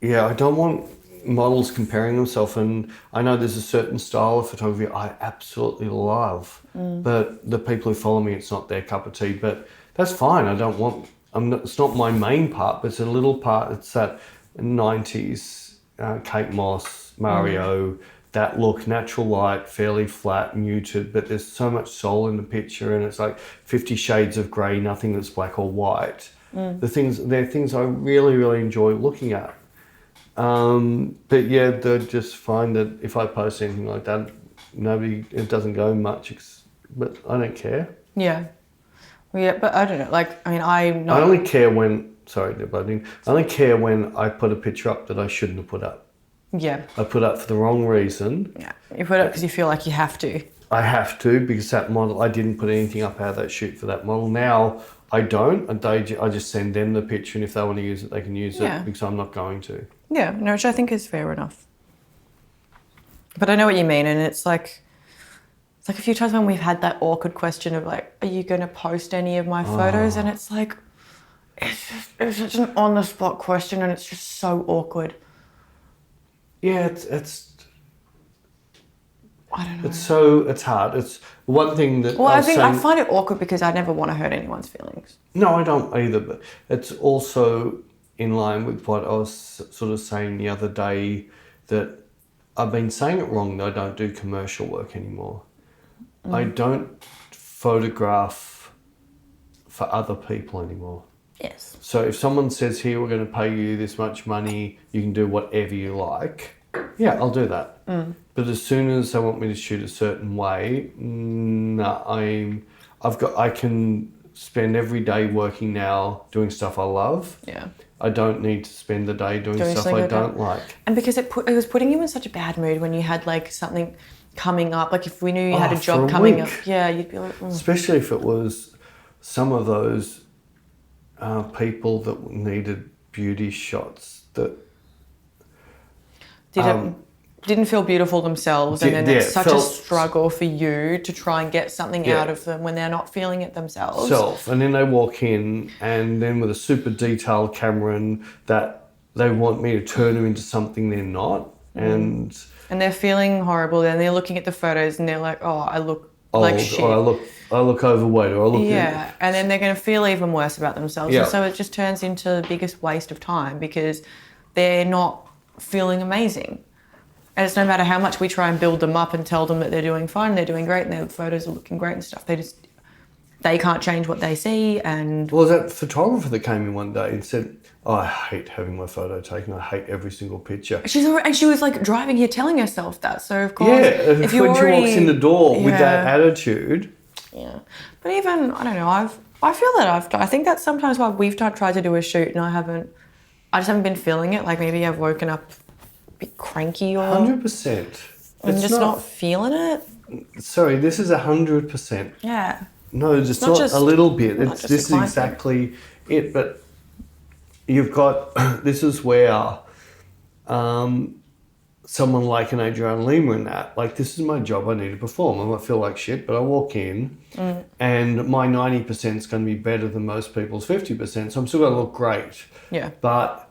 want models comparing themselves, and I know there's a certain style of photography I absolutely love, but the people who follow me, it's not their cup of tea, but that's fine. It's not my main part, but it's a little part. It's that 90s Kate Moss, Mario, that look, natural light, fairly flat, muted, but there's so much soul in the picture, and it's like 50 shades of grey, nothing that's black or white. They're things I really, really enjoy looking at. But yeah, they just find that if I post anything like that, it doesn't go much, but I don't care. Yeah. Well, yeah, but I don't know. Like, I mean, I only care when, I only care when I put a picture up that I shouldn't have put up. Yeah. I put up for the wrong reason. Yeah. You put it up because you feel like you have to. I have to, because that model, I didn't put anything up out of that shoot for that model. Now I don't. I just send them the picture, and if they want to use it, they can use it, because I'm not going to. Yeah, no, which I think is fair enough. But I know what you mean, and it's like a few times when we've had that awkward question of like, are you going to post any of my photos? And it's like, it's such an on-the-spot question, and it's just so awkward. Yeah, it's I don't know. It's hard. It's one thing that... Well, I find it awkward because I never want to hurt anyone's feelings. No, I don't either, but it's also in line with what I was sort of saying the other day, that I've been saying it wrong, that I don't do commercial work anymore. I don't photograph for other people anymore. Yes. So if someone says, here, we're going to pay you this much money, you can do whatever you like, yeah, I'll do that. But as soon as they want me to shoot a certain way, I can spend every day working now doing stuff I love. Yeah. I don't need to spend the day doing stuff I don't like. And because it was putting you in such a bad mood when you had like something coming up. Like if we knew you had a job coming up, yeah, you'd be like, Especially if it was some of those people that needed beauty shots that didn't feel beautiful themselves, and then it's such a struggle for you to try and get something out of them when they're not feeling it themselves. And then they walk in, and then with a super detailed camera, and that they want me to turn them into something they're not, and they're feeling horrible. Then they're looking at the photos, and they're like, "Oh, I look old, like shit," or I look overweight, or I look and then they're going to feel even worse about themselves. And so it just turns into the biggest waste of time because they're not feeling amazing. And it's no matter how much we try and build them up and tell them that they're doing fine, they're doing great, and their photos are looking great and stuff. They can't change what they see. And well, that photographer that came in one day and said, "Oh, I hate having my photo taken. I hate every single picture." And she was like driving here telling herself that. So of course, if when she walks in the door with that attitude. Yeah, but even I don't know. I feel that I think that's sometimes why we've tried to do a shoot, and I just haven't been feeling it. Like maybe I've woken up bit cranky or 100%. I'm just not feeling it. Sorry, this is 100%. Yeah. No, it's not just a little bit. This is exactly it. But you've got this is where someone like an Adriana Lima and that, like, this is my job. I need to perform. I might feel like shit, but I walk in and my 90% is going to be better than most people's 50%. So I'm still going to look great. Yeah. But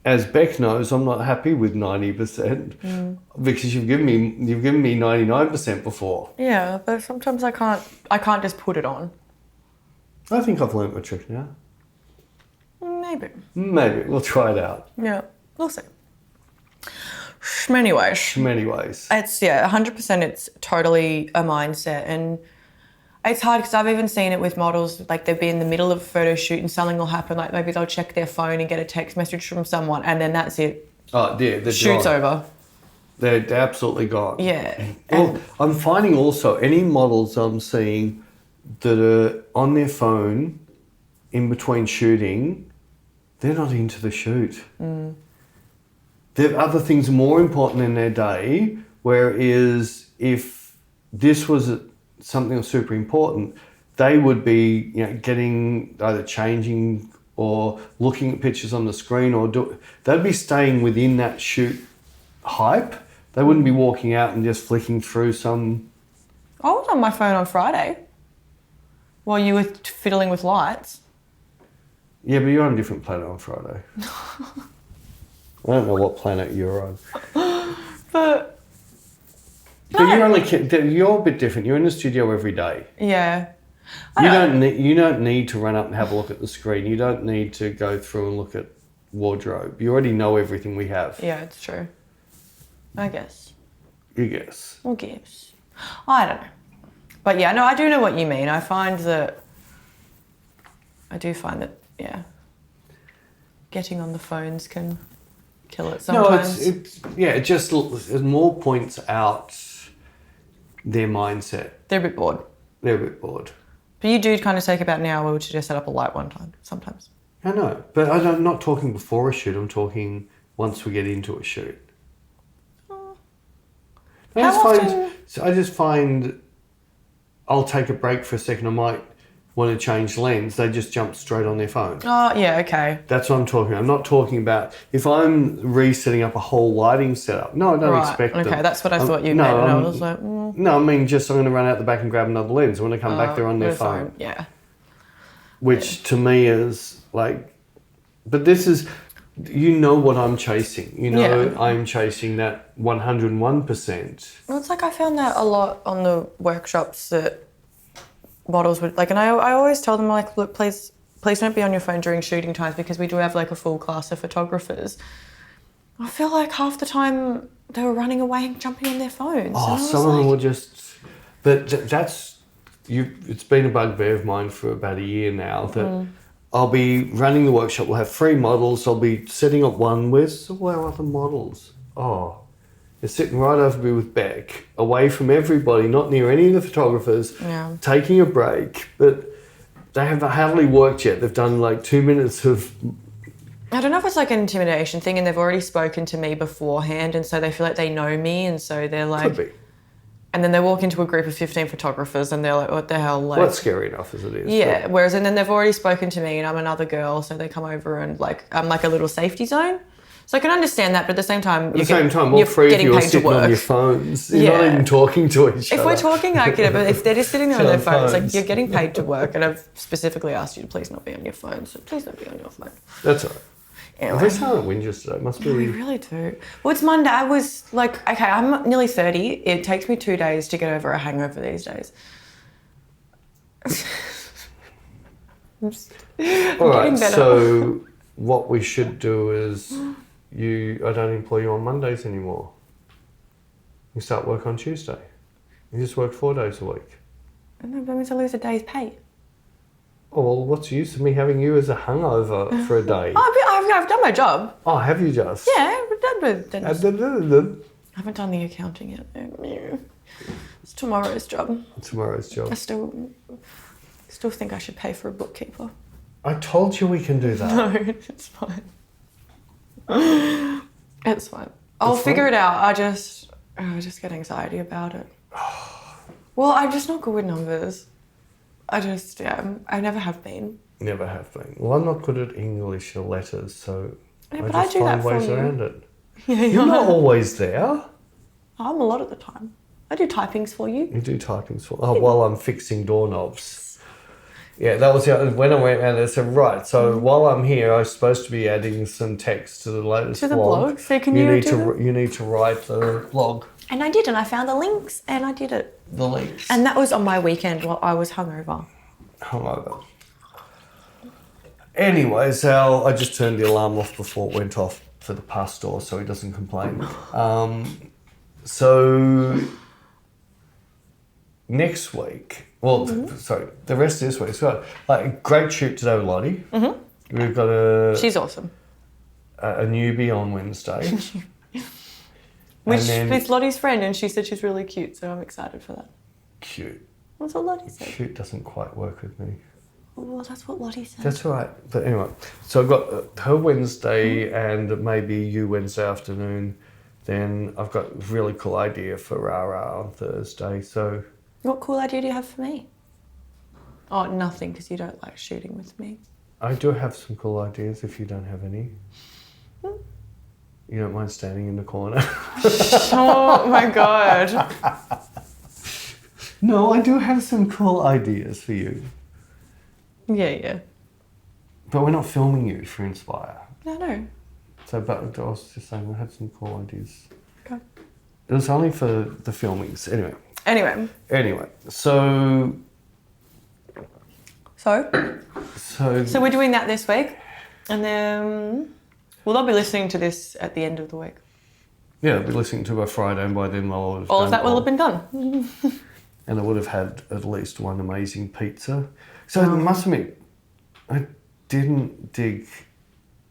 as Bec knows, I'm not happy with 90% because you've given me 99% before. Yeah, but sometimes I can't just put it on. I think I've learnt my trick now. Maybe. We'll try it out. Yeah, we'll see. Many ways. It's 100%. It's totally a mindset, and it's hard because I've even seen it with models. Like they'll be in the middle of a photo shoot and something will happen. Like maybe they'll check their phone and get a text message from someone, and then that's it. Oh, yeah, they're shoot's gone. Over. They're absolutely gone. Yeah. Well, I'm finding also any models I'm seeing that are on their phone in between shooting, they're not into the shoot. There are other things more important in their day, whereas if this was something that's super important, they would be getting either changing or looking at pictures on the screen, or they'd be staying within that shoot hype. They wouldn't be walking out and just flicking through some... I was on my phone on Friday while you were fiddling with lights. Yeah, but you're on a different planet on Friday. I don't know what planet you're on. But you're a bit different. You're in the studio every day. Yeah. You don't need to run up and have a look at the screen. You don't need to go through and look at wardrobe. You already know everything we have. Yeah, it's true. I guess. You guess. Or guess. I don't know. But yeah, no, I do know what you mean. I do find that, getting on the phones can kill it sometimes. No, it just more points out their mindset. They're a bit bored. But you do kind of take about an hour to just set up a light one time, sometimes. I know, but I'm not talking before a shoot. I'm talking once we get into a shoot. I just find I'll take a break for a second. I might want to change lens. They just jump straight on their phone. Oh, yeah, okay. That's what I'm talking about. I'm not talking about if I'm resetting up a whole lighting setup. No, I don't expect them. Okay, that's what I thought you meant. And I was like, No, I mean, just I'm going to run out the back and grab another lens. When I come back, they're on their phone. Yeah. Which to me is like, but this is, what I'm chasing. I'm chasing that 101%. Well, it's like I found that a lot on the workshops that models would like, and I always tell them, like, look, please don't be on your phone during shooting times, because we do have like a full class of photographers. I feel like half the time they were running away and jumping on their phones. Oh, some of them were just, but it's been a bugbear of mine for about a year now that I'll be running the workshop, we'll have 3 models, I'll be setting up one, where's our other models? Oh, they're sitting right over me with Bec, away from everybody, not near any of the photographers, taking a break. But They have hardly worked yet. They've done like 2 minutes of... I don't know if it's like an intimidation thing and they've already spoken to me beforehand and so they feel like they know me and so they're like... Could be. And then they walk into a group of 15 photographers and they're like, what the hell? Like, well, that's scary enough as it is. Yeah, whereas and then they've already spoken to me and I'm another girl so they come over and like, I'm like a little safety zone. So I can understand that, but at the same time... all three of you are sitting on your phones. You're not even talking to each other. If we're talking, I get it, but if they're just sitting there on their phones, like, you're getting paid to work, and I've specifically asked you to please not be on your phone, so please don't be on your phone. That's all right. Anyway. They sound whinges today. Must be... We really do. Well, it's Monday. I was like, okay, I'm nearly 30. It takes me 2 days to get over a hangover these days. All right, so what we should do is... I don't employ you on Mondays anymore. You start work on Tuesday. You just work 4 days a week. No, that means I lose a day's pay. Oh, well, what's the use of me having you as a hangover for a day? I've done my job. Oh, have you just? Yeah, we're done with it. I haven't done the accounting yet. It's tomorrow's job. Tomorrow's job. I still think I should pay for a bookkeeper. I told you we can do that. No, it's fine. It's fine. I'll figure it out. I just get anxiety about it. Well, I'm just not good with numbers. I never have been. Never have been. Well, I'm not good at English or letters, so yeah, I just find ways around it. Yeah, you're not always there. I'm a lot of the time. I do typings for you. You do typings for... Oh, while I'm fixing doorknobs. Yeah, that was when I went and I said, right, so while I'm here, I'm supposed to be adding some text to the latest blog. So you need to write the blog. And I did, and I found the links, and I did it. The links. And that was on my weekend while I was hungover. Anyway, Sal, I just turned the alarm off before it went off for the pastor, so he doesn't complain. So next week... Well, sorry, the rest of this week. So, like, a great shoot today with Lottie. Mm-hmm. We've got she's awesome. A newbie on Wednesday. With Lottie's friend, and she said she's really cute, so I'm excited for that. Cute. That's what Lottie said. Cute doesn't quite work with me. Well, that's what Lottie said. That's all right. But anyway, so I've got her Wednesday and maybe you Wednesday afternoon. Then I've got a really cool idea for Rara on Thursday, so... What cool idea do you have for me? Oh, nothing, because you don't like shooting with me. I do have some cool ideas if you don't have any. You don't mind standing in the corner? Oh my God. No, I do have some cool ideas for you. Yeah. But we're not filming you for Inspire. No. So, but I was just saying, we had some cool ideas. Okay. It was only for the filmings. Anyway, so we're doing that this week, and then they'll be listening to this at the end of the week. Yeah, they'll be listening to it by Friday, and by then they'll have all of that will have been done. And I would have had at least one amazing pizza. So I must admit, I didn't dig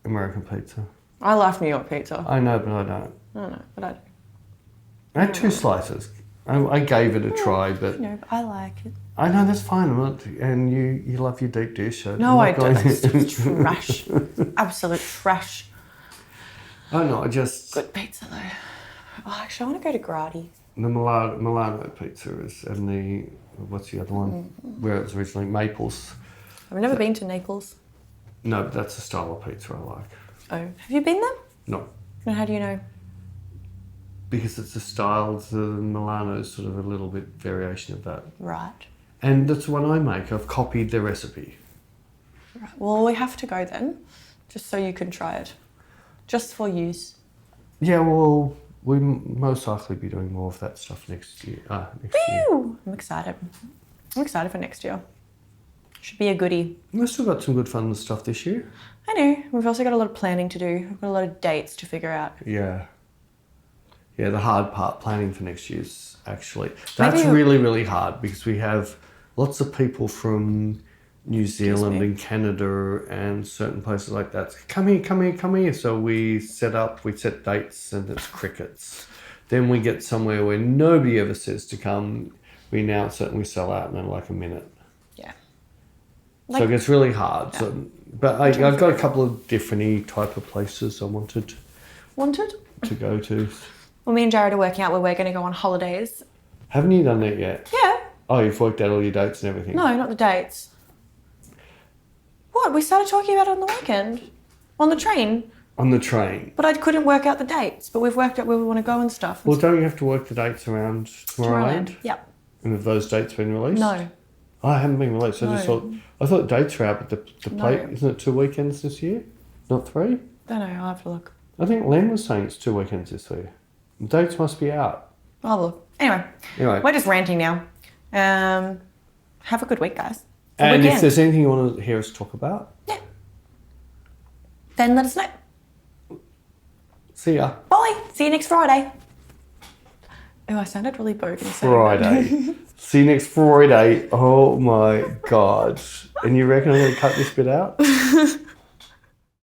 American pizza. I love New York pizza. I know, but I don't. I know, but I do. I had 2 slices. I gave it a try, but... No, I like it. I know, that's fine. And you love your deep dish. So no, I don't. It's trash. Absolute trash. Oh, no, I just... Good pizza, though. Oh, actually, I want to go to Grati. The Milano pizza is... And the... What's the other one? Where it was originally Maples. I've never been to Naples. No, but that's the style of pizza I like. Oh. Have you been there? No. And how do you know? Because it's a style, the Milano is sort of a little bit variation of that. Right. And that's what I make. I've copied the recipe. Right. Well, we have to go then, just so you can try it. Just for use. Yeah, well, we'll most likely be doing more of that stuff next year. Woo! I'm excited. I'm excited for next year. Should be a goodie. We've still got some good fun stuff this year. I know. We've also got a lot of planning to do. We've got a lot of dates to figure out. Yeah. Yeah, the hard part, planning for next year's actually. That's really, really hard because we have lots of people from New Zealand and Canada and certain places like that. Come here. So we set dates and it's crickets. Then we get somewhere where nobody ever says to come. We announce it and we sell out in like a minute. Yeah. So it gets really hard. Yeah. So, but I've got a couple of different type of places I wanted to go to. Well, me and Jared are working out where we're going to go on holidays. Haven't you done that yet? Yeah. Oh, you've worked out all your dates and everything? No, not the dates. What? We started talking about it on the weekend. On the train. On the train. But I couldn't work out the dates. But we've worked out where we want to go and stuff. Well, don't you have to work the dates around Tomorrowland? Yep. And have those dates been released? No. Oh, I haven't been released. I thought dates were out, but the plate, isn't it 2 weekends this year? Not 3? Don't know, I'll have to look. I think Len was saying it's 2 weekends this year. The dates must be out. I'll look. Anyway, we're just ranting now. Have a good week, guys. And if there's anything you want to hear us talk about, then let us know. See ya. Bye. See you next Friday. Oh, I sounded really bogan. Friday. See you next Friday. Oh my God. And you reckon I'm going to cut this bit out?